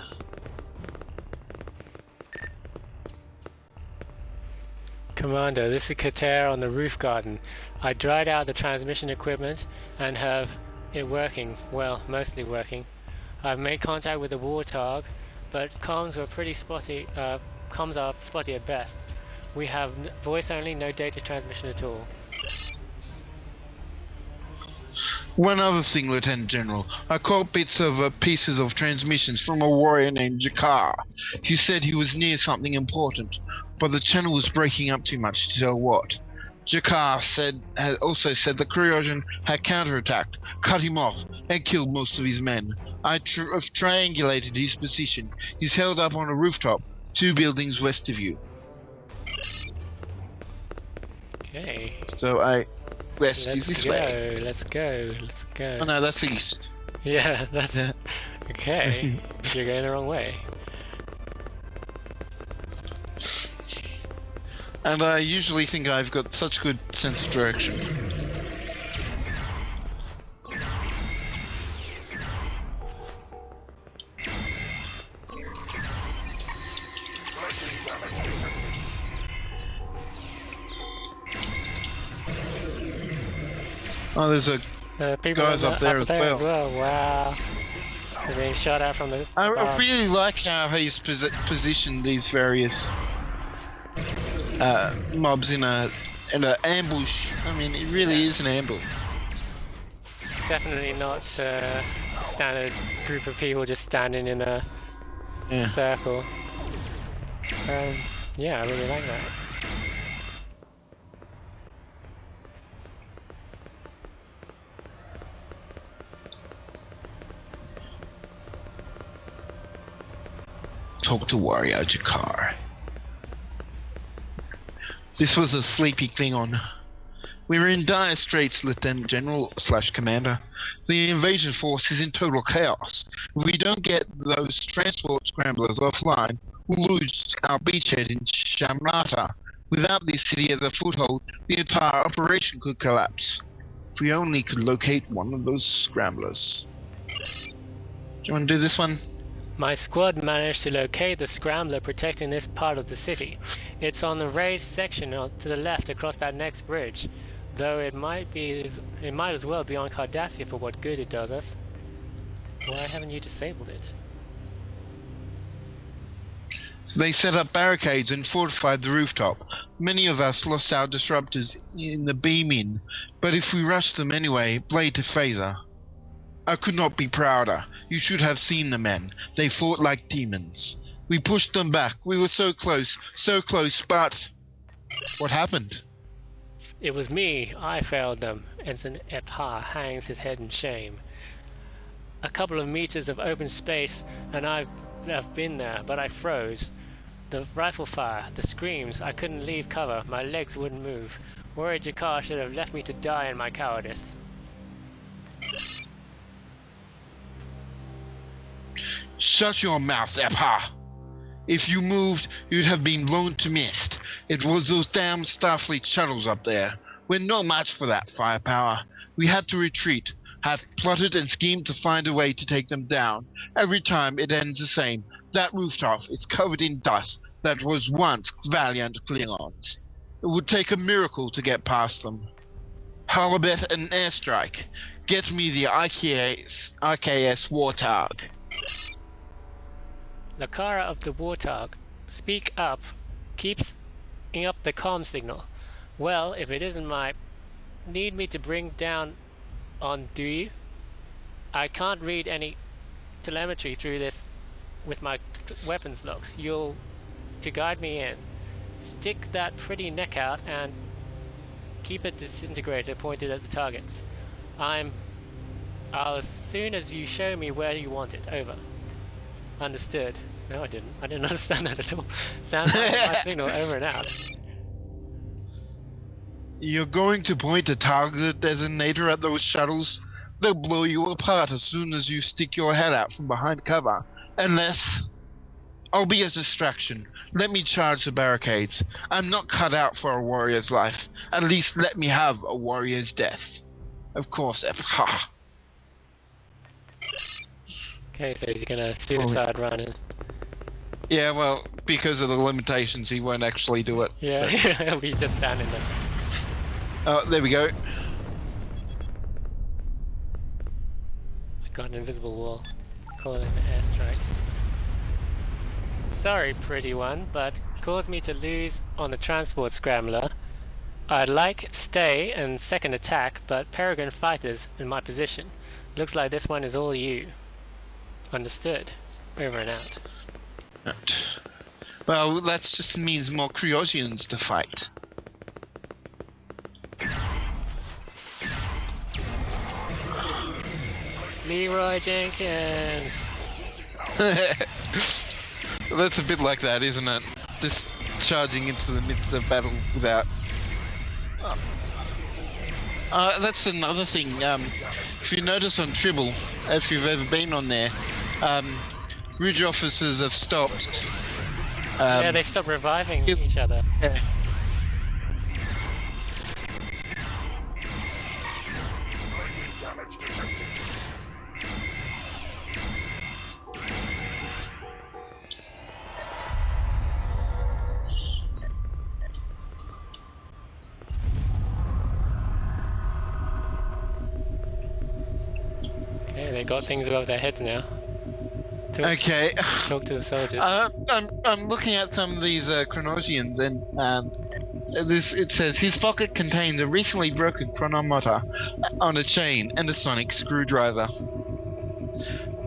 Commander, this is Kater on the roof garden. I dried out the transmission equipment and have it working. Well, mostly working. I've made contact with the Warthog, but comms were pretty spotty. Comms are spotty at best. We have voice only, no data transmission at all. One other thing, Lieutenant General. I caught bits of pieces of transmissions from a warrior named Jakar. He said he was near something important, but the channel was breaking up too much to tell what. Jakar also said the Kriosian had counterattacked, cut him off, and killed most of his men. I triangulated his position. He's held up on a rooftop, 2 buildings west of you. Okay. So west is this way. Let's go. Oh no, that's east. Yeah, that's... Okay. You're going the wrong way. And I usually think I've got such good sense of direction. Oh, there's a People guys up there as well. Wow. They're being shot at from the I bar. really like how he's positioned these various mobs in a ambush. I mean, it really is an ambush. Definitely not a standard group of people just standing in a circle. Yeah, I really like that. Talk to Warrior Jakar. This was a sleepy Klingon. We were in dire straits, Lieutenant General / Commander. The invasion force is in total chaos. If we don't get those transport scramblers offline, we'll lose our beachhead in Shamrata. Without this city as a foothold, the entire operation could collapse. If we only could locate one of those scramblers. Do you want to do this one? My squad managed to locate the scrambler protecting this part of the city. It's on the raised section to the left across that next bridge, though it might as well be on Cardassia for what good it does us. Why haven't you disabled it? They set up barricades and fortified the rooftop. Many of us lost our disruptors in the beam-in, but if we rushed them anyway, blade to phaser. I could not be prouder. You should have seen the men. They fought like demons. We pushed them back. We were so close, but... What happened? It was me. I failed them. Ensign Epha hangs his head in shame. A couple of meters of open space, and I've been there, but I froze. The rifle fire, the screams, I couldn't leave cover. My legs wouldn't move. Warrior Jakar should have left me to die in my cowardice. Shut your mouth, Epha! If you moved, you'd have been blown to mist. It was those damn Starfleet shuttles up there. We're no match for that firepower. We had to retreat, have plotted and schemed to find a way to take them down. Every time it ends the same. That rooftop is covered in dust that was once valiant Klingons. It would take a miracle to get past them. Halibut and airstrike. Get me the IKS Warthog. Lakara of the Warthog, speak up. Keeps up the comm signal. Well, if it isn't my... Need me to bring down on, do you? I can't read any telemetry through this with my weapons logs. You'll... to guide me in. Stick that pretty neck out and keep a disintegrator pointed at the targets. I'll as soon as you show me where you want it. Over. Understood. No, I didn't. I didn't understand that at all. Sound like my signal. Over and out. You're going to point a target designator at those shuttles? They'll blow you apart as soon as you stick your head out from behind cover. Unless... I'll be a distraction. Let me charge the barricades. I'm not cut out for a warrior's life. At least let me have a warrior's death. Of course, ha. Okay, so he's gonna suicide run in. Yeah, well, because of the limitations, he won't actually do it. Yeah, he'll be just standing there. Oh, there we go. I got an invisible wall. Call it an airstrike. Sorry, pretty one, but caused me to lose on the transport scrambler. I'd like stay and second attack, but Peregrine fighters in my position. Looks like this one is all you. Understood. Over and out. Right. Well, that just means more Kriosians to fight. Leroy Jenkins! That's a bit like that, isn't it? Just charging into the midst of battle without... that's another thing. If you notice on Tribble, if you've ever been on there, Ridge officers have stopped. Yeah, they stopped reviving each other. Yeah. Okay, they got things above their heads now. Okay. Talk to the soldiers. I'm looking at some of these chronologians, and it says his pocket contains a recently broken chronometer on a chain and a sonic screwdriver.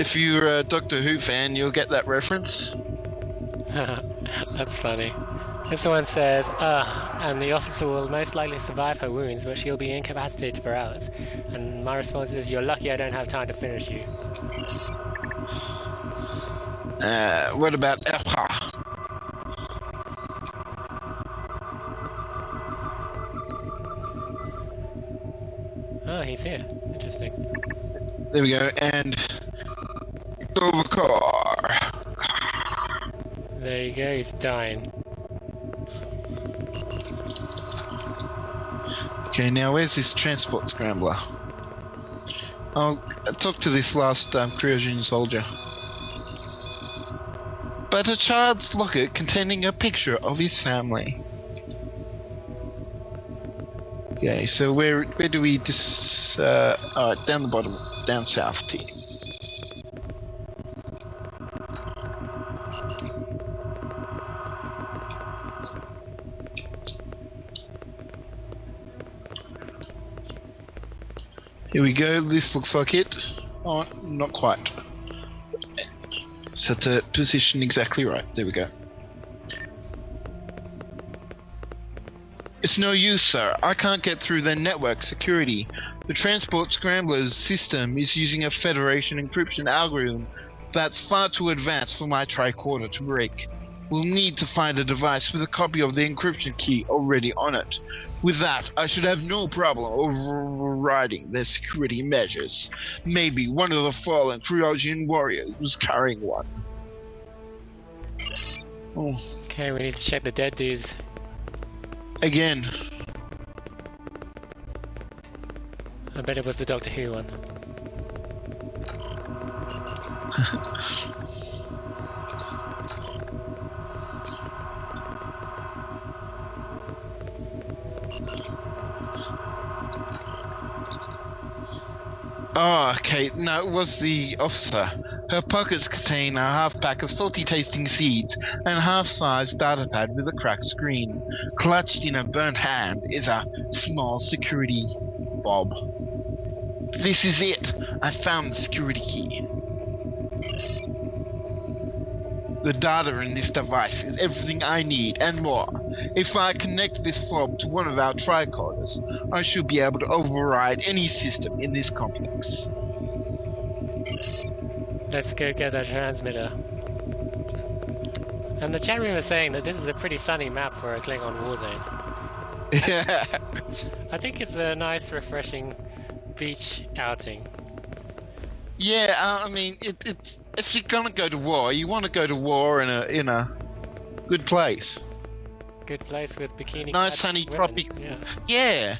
If you're a Doctor Who fan, you'll get that reference. That's funny. This one says, and the officer will most likely survive her wounds, but she'll be incapacitated for hours. And my response is, you're lucky I don't have time to finish you. What about Epa? Oh, he's here. Interesting. There we go, and Dovakar. There you go, he's dying. Okay, now where's this transport scrambler? I'll talk to this last Krios soldier. But a child's locket containing a picture of his family. Okay, so where do we down the bottom, down south here. Here we go, this looks like it. Oh, not quite. Set the position exactly right. There we go. It's no use, sir. I can't get through their network security. The Transport Scrambler's system is using a Federation encryption algorithm that's far too advanced for my tricorder to break. We'll need to find a device with a copy of the encryption key already on it. With that, I should have no problem overriding their security measures. Maybe one of the fallen Kriosian warriors was carrying one. Oh. Okay, we need to check the dead dudes. Again. I bet it was the Doctor Who one. Oh, okay. No, it was the officer. Her pockets contain a half-pack of salty-tasting seeds and a half-sized data pad with a cracked screen. Clutched in a burnt hand is a small security fob. This is it. I found the security key. The data in this device is everything I need and more. If I connect this fob to one of our tricorders, I should be able to override any system in this complex. Let's go get that transmitter. And the chat room is saying that this is a pretty sunny map for a Klingon war zone. Yeah. I think it's a nice, refreshing beach outing. Yeah, I mean, it's if you're gonna go to war, you want to go to war in a good place. Good place with bikini. Nice sunny women. tropic. Yeah. Yeah.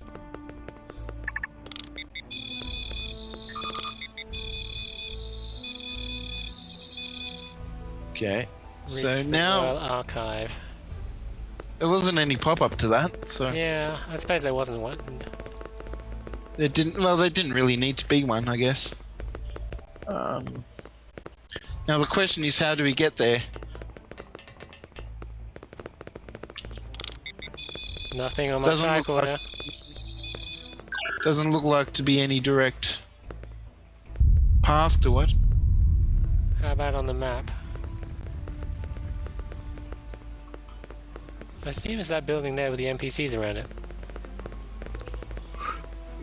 Okay. Reach So the now Royal Archive. there wasn't any pop-up to that, so Yeah, I suppose there wasn't one. there didn't. Well, there didn't really need to be one, I guess. Now the question is, how do we get there? Nothing on my Doesn't look tricorder. Doesn't look like to be any direct path to it. How about on the map? I assume it's that building there with the NPCs around it.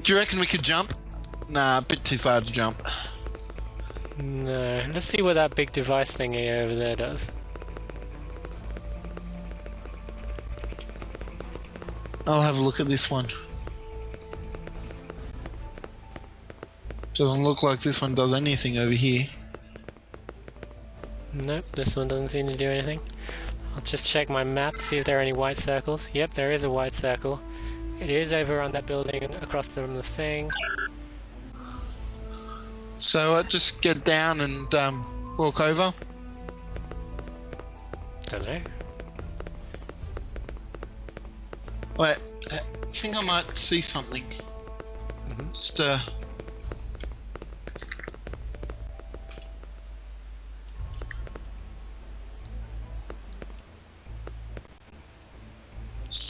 Do you reckon we could jump? Nah, a bit too far to jump. No, let's see what that big device thingy over there does. I'll have a look at this one. Doesn't look like this one does anything over here. Nope, this one doesn't seem to do anything. I'll just check my map, see if there are any white circles. Yep, there is a white circle. It is over on that building across from the thing. So I'll just get down and walk over. Don't know. Wait, I think I might see something. Just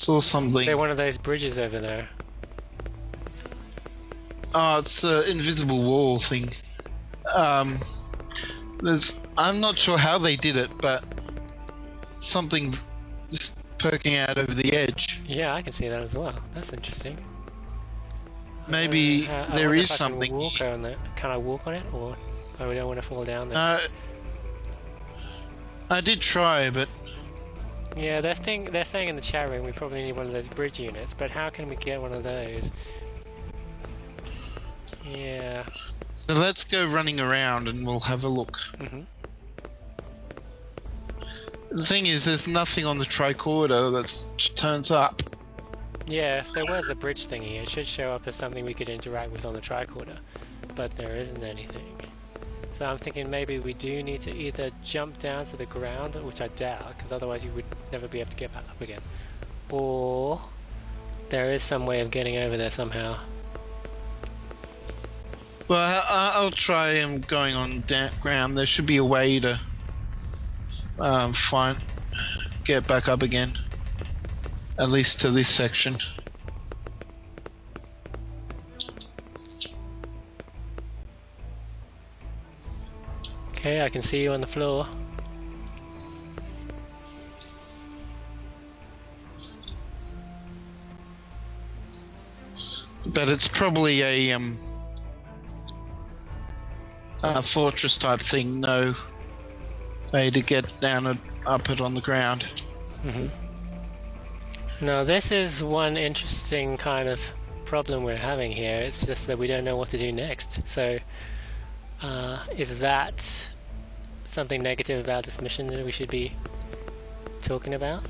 saw something. They're one of those bridges over there. Oh, it's an invisible wall thing. I'm not sure how they did it, but something just poking out over the edge. Yeah, I can see that as well. That's interesting. Maybe there is something. Walk on it. Can I walk on it, or we don't want to fall down there? I did try, but yeah, they're saying in the chat room we probably need one of those bridge units, but how can we get one of those? Yeah. So let's go running around and we'll have a look. The thing is, there's nothing on the tricorder that turns up. Yeah, if there was a bridge thingy, it should show up as something we could interact with on the tricorder, but there isn't anything. So I'm thinking maybe we do need to either jump down to the ground, which I doubt, because otherwise you would never be able to get back up again, or there is some way of getting over there somehow. Well, I'll try going on ground. There should be a way to get back up again. At least to this section. Okay, I can see you on the floor. But it's probably a fortress type thing. No way to get down and up it on the ground. Now this is one interesting kind of problem we're having here. It's just that we don't know what to do next. So is that something negative about this mission that we should be talking about?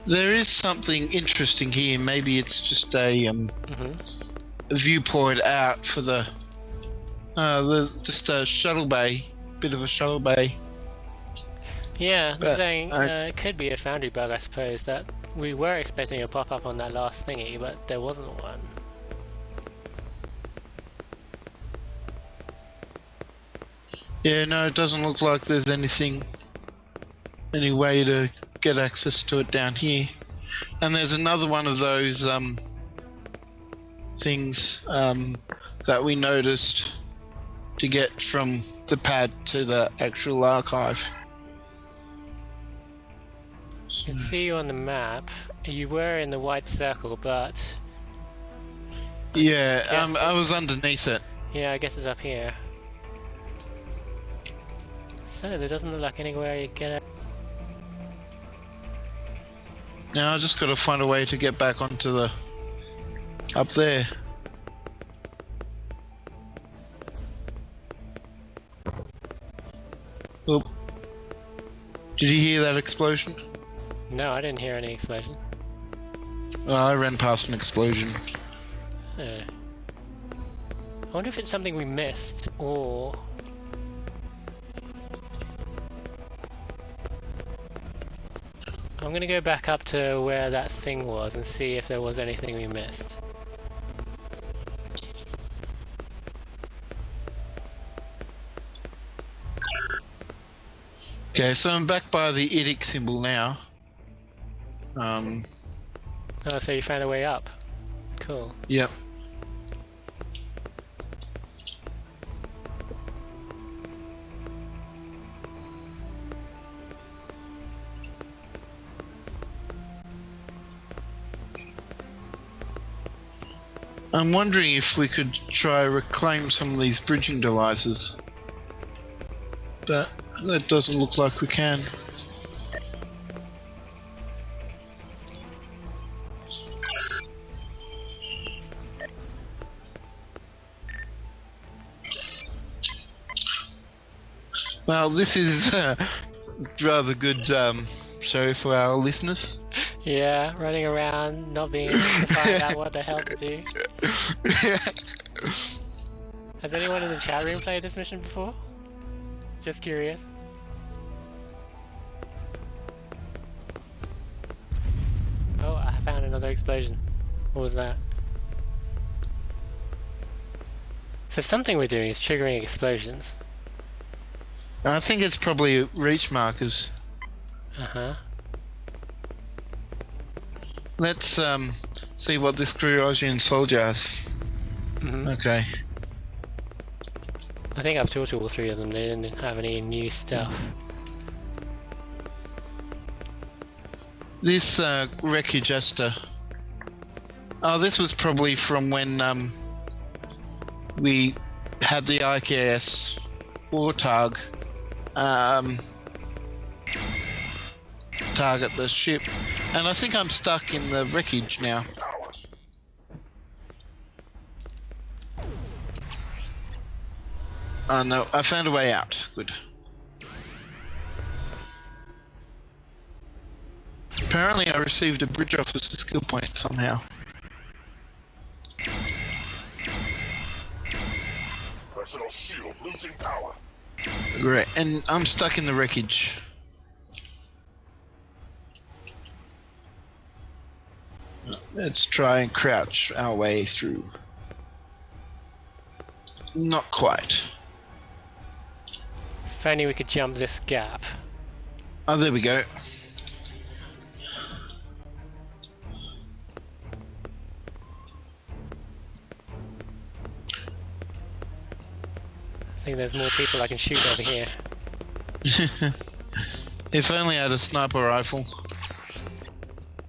There is something interesting here. Maybe it's just a viewport out for the just a shuttle bay, bit of a shuttle bay. Yeah, they're saying it could be a foundry bug, I suppose. That we were expecting a pop-up on that last thingy, but there wasn't one. Yeah, no, it doesn't look like there's any way to get access to it down here. And there's another one of those things that we noticed to get from the pad to the actual archive. I can see you on the map. You were in the white circle, but yeah, I was underneath it. Yeah, I guess it's up here. So there doesn't look like anywhere you get out. Now I just got to find a way to get back onto the up there. Oop. Did you hear that explosion? No, I didn't hear any explosion. Well, I ran past an explosion. I wonder if it's something we missed, or... I'm gonna go back up to where that thing was and see if there was anything we missed. Okay, so I'm back by the edict symbol now. Oh, so you found a way up. Cool. Yep. I'm wondering if we could try reclaim some of these bridging devices. But that doesn't look like we can. Well, this is a rather good show for our listeners. Yeah, running around, not being able to find out what the hell to do. Has anyone in the chat room played this mission before? Just curious. Oh, I found another explosion. What was that? So something we're doing is triggering explosions. I think it's probably reach markers. Uh-huh. let's see what this Kriosian soldier has. Okay. I think I've talked to all three of them. They didn't have any new stuff. This wreckage Esther. Oh, this was probably from when we had the IKS Warthog target the ship, and I think I'm stuck in the wreckage now. Oh no, I found a way out. Good. Apparently I received a bridge officer skill point somehow. Personal shield losing power. Great, and I'm stuck in the wreckage. Let's try and crouch our way through. Not quite. If only we could jump this gap. Oh, there we go. I think there's more people I can shoot over here. If only I had a sniper rifle.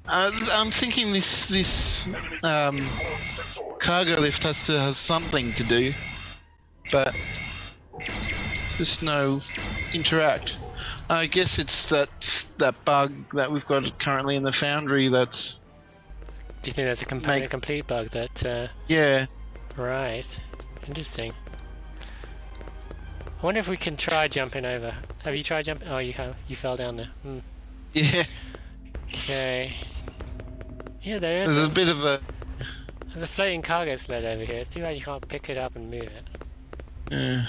I'm thinking this cargo lift has to have something to do, but there's no interact. I guess it's that bug that we've got currently in the foundry that's... Do you think that's a component complete bug that... Yeah. Right. Interesting. I wonder if we can try jumping over. Have you tried jumping? Oh, you have. You fell down there. Yeah. Okay. Yeah, there is. There's a bit of a... There's a floating cargo sled over here. It's too bad you can't pick it up and move it. Yeah.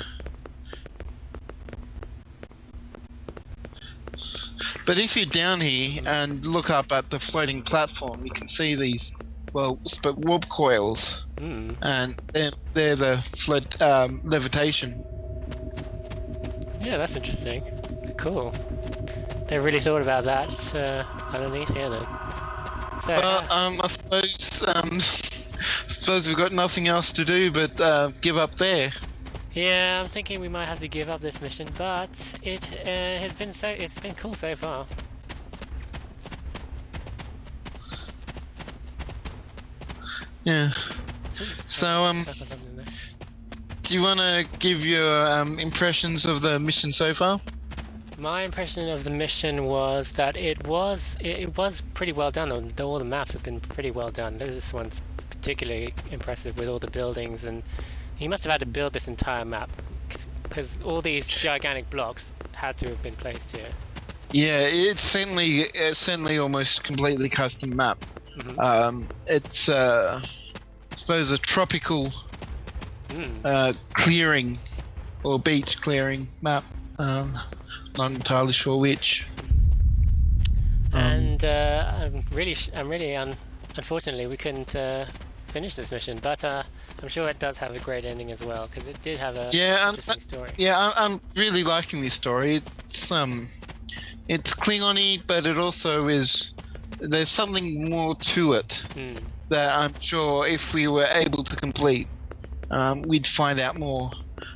But if you're down here and look up at the floating platform, you can see these, well, warp coils, and they're the levitation. Yeah, that's interesting. Cool. They really thought about that underneath here then. So, well, I suppose we've got nothing else to do but give up there. yeah, I'm thinking we might have to give up this mission, but it's been cool so far. Yeah. So do you want to give your impressions of the mission so far? My impression of the mission was that it was pretty well done. All the maps have been pretty well done. This one's particularly impressive with all the buildings, and he must have had to build this entire map because all these gigantic blocks had to have been placed here. Yeah, it's certainly almost completely custom map. It's I suppose a tropical clearing or beach clearing map. Not entirely sure which. And unfortunately we couldn't finish this mission, but I'm sure it does have a great ending as well because it did have a interesting story. Yeah, I'm really liking this story. It's Klingon-y, but it also is. There's something more to it that I'm sure if we were able to complete, we'd find out more.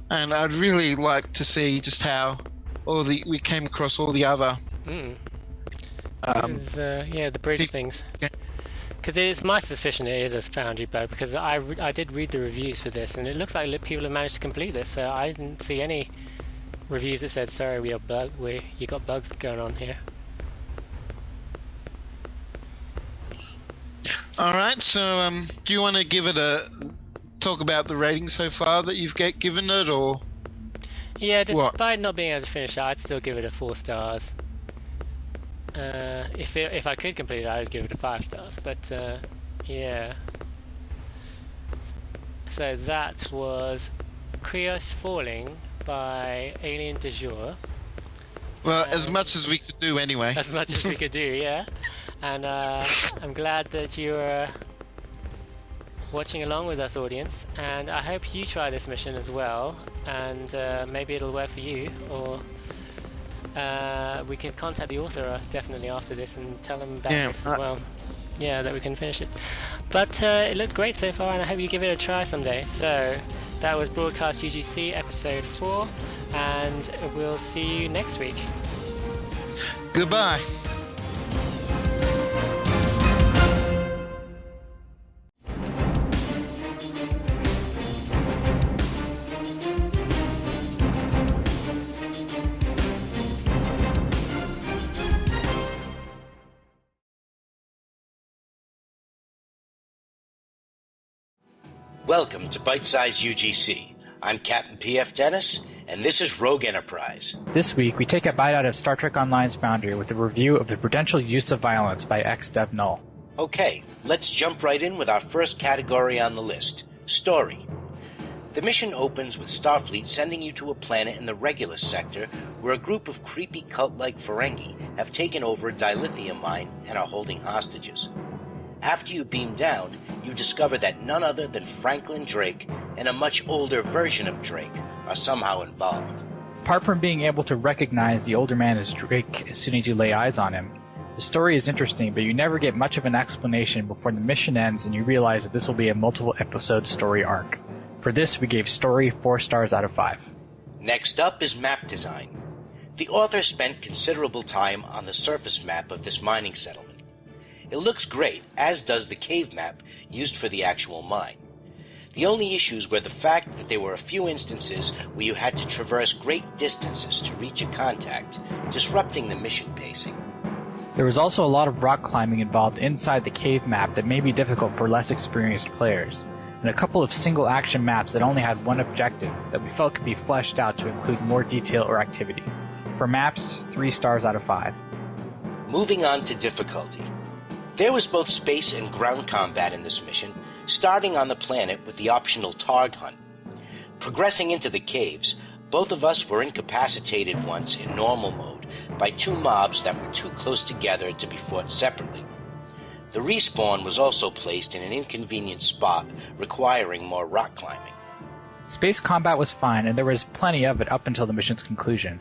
And I'd really like to see just how we came across all the other. The bridge things. Because it's my suspicion it is a foundry bug because I did read the reviews for this and it looks like people have managed to complete this. So I didn't see any reviews that said sorry you got bugs going on here. All right, so do you want to talk about the rating so far that you've given it, or? Yeah, despite not being able to finish it, I'd still give it a 4 stars. If I could complete it, I'd give it a 5 stars. But yeah. So that was Krios Falling by Alien de Jour. Well, as much as we could do anyway. As much as we could do, yeah. And I'm glad that you're watching along with us, audience, and I hope you try this mission as well, and maybe it'll work for you, or we can contact the author definitely after this and tell them about this as well. yeah, that we can finish it. But it looked great so far, and I hope you give it a try someday. So that was Broadcast UGC episode 4, and we'll see you next week. Goodbye. Welcome to Bite Size UGC. I'm Captain P.F. Dennis, and this is Rogue Enterprise. This week, we take a bite out of Star Trek Online's Foundry with a review of the potential use of violence by ex-Dev Null. Okay, let's jump right in with our first category on the list, story. The mission opens with Starfleet sending you to a planet in the Regulus sector where a group of creepy cult-like Ferengi have taken over a dilithium mine and are holding hostages. After you beam down, you discover that none other than Franklin Drake and a much older version of Drake are somehow involved. Apart from being able to recognize the older man as Drake as soon as you lay eyes on him, the story is interesting, but you never get much of an explanation before the mission ends and you realize that this will be a multiple episode story arc. For this, we gave story 4 stars out of 5. Next up is map design. The author spent considerable time on the surface map of this mining settlement. It looks great, as does the cave map used for the actual mine. The only issues were the fact that there were a few instances where you had to traverse great distances to reach a contact, disrupting the mission pacing. There was also a lot of rock climbing involved inside the cave map that may be difficult for less experienced players, and a couple of single action maps that only had one objective that we felt could be fleshed out to include more detail or activity. For maps, 3 stars out of 5. Moving on to difficulty. There was both space and ground combat in this mission, starting on the planet with the optional Targ hunt. Progressing into the caves, both of us were incapacitated once in normal mode by 2 mobs that were too close together to be fought separately. The respawn was also placed in an inconvenient spot, requiring more rock climbing. Space combat was fine, and there was plenty of it up until the mission's conclusion.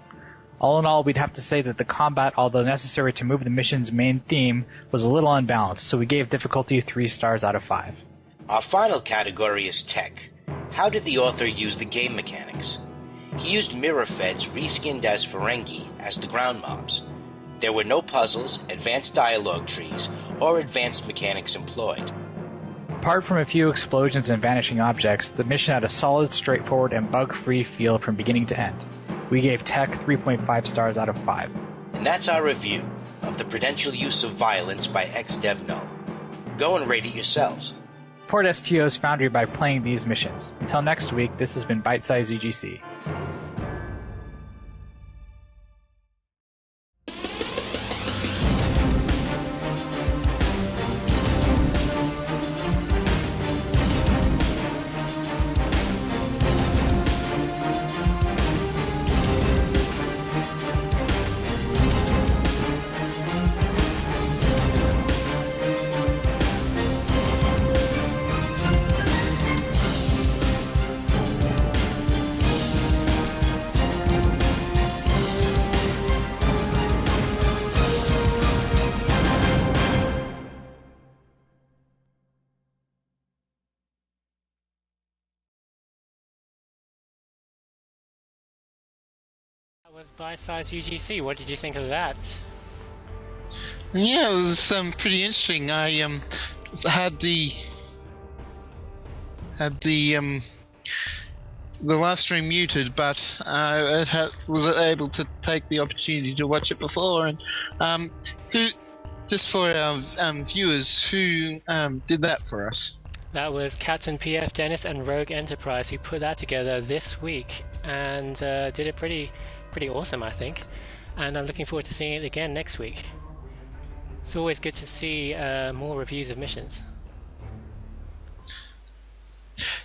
All in all, we'd have to say that the combat, although necessary to move the mission's main theme, was a little unbalanced, so we gave difficulty 3 stars out of 5. Our final category is tech. How did the author use the game mechanics? He used mirror feds reskinned as Ferengi as the ground mobs. There were no puzzles, advanced dialogue trees, or advanced mechanics employed. Apart from a few explosions and vanishing objects, the mission had a solid, straightforward, and bug-free feel from beginning to end. We gave Tech 3.5 stars out of 5. And that's our review of the potential use of violence by ex-Dev Null. Go and rate it yourselves. Support STO's Foundry by playing these missions. Until next week, this has been Bite Size UGC. That was Bite Size UGC. What did you think of that? Yeah, it was pretty interesting. I had the live stream muted, but I was able to take the opportunity to watch it before. And just for our viewers, who did that for us? That was Captain PF Dennis and Rogue Enterprise who put that together this week and did it pretty awesome, I think. And I'm looking forward to seeing it again next week. It's always good to see more reviews of missions.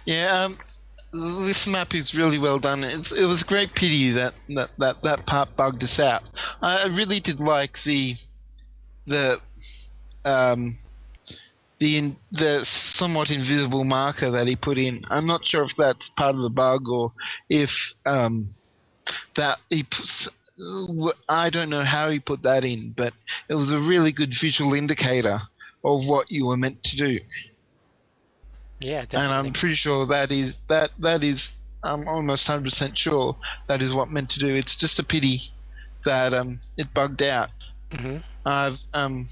Yeah, this map is really well done. It was a great pity that part bugged us out. I really did like the somewhat invisible marker that he put in. I'm not sure if that's part of the bug or if that he puts. I don't know how he put that in, but it was a really good visual indicator of what you were meant to do. Yeah, definitely. And I'm pretty sure that is I'm almost 100% sure that is what meant to do. It's just a pity that it bugged out. Mm-hmm.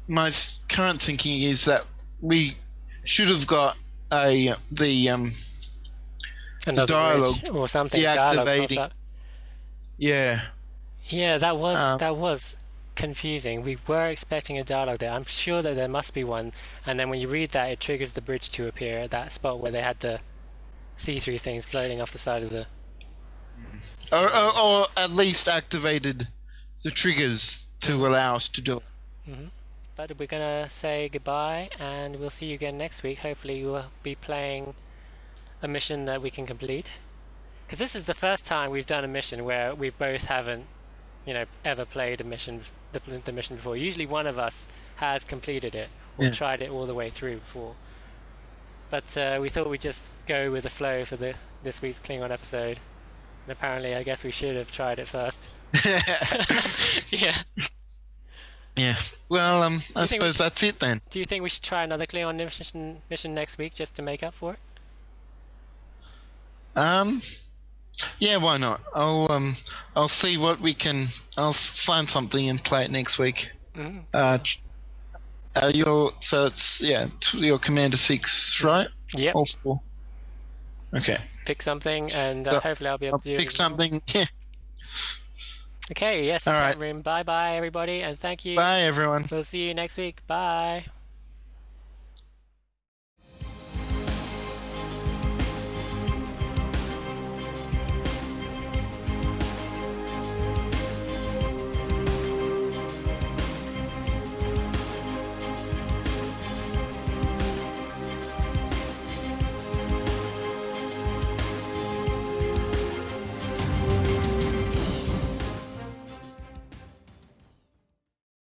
My current thinking is that we should have got the Another dialogue bridge or something. Dialogue pops deactivating. up. Yeah. Yeah, that was confusing. We were expecting a dialogue there. I'm sure that there must be one. And then when you read that, it triggers the bridge to appear at that spot where they had the see-through things floating off the side of the. Or at least activated the triggers to allow us to do it. Mm-hmm. But we're gonna say goodbye, and we'll see you again next week. Hopefully, we'll be playing a mission that we can complete. Because this is the first time we've done a mission where we both haven't, ever played a mission, the mission before. Usually, one of us has completed it or tried it all the way through before. But we thought we'd just go with the flow for this week's Klingon episode. And apparently, I guess we should have tried it first. Yeah. Yeah. Well, I suppose that's it then. Do you think we should try another Klingon mission next week just to make up for it? Yeah, why not? I'll see what we can. I'll find something and play it next week. Mm-hmm. Your Commander 6, right? Yep. All 4. Okay. Pick something, and hopefully I'll be able to do it. Pick something. Yeah. Okay. Yes. All right. Room. Bye, everybody, and thank you. Bye, everyone. We'll see you next week. Bye.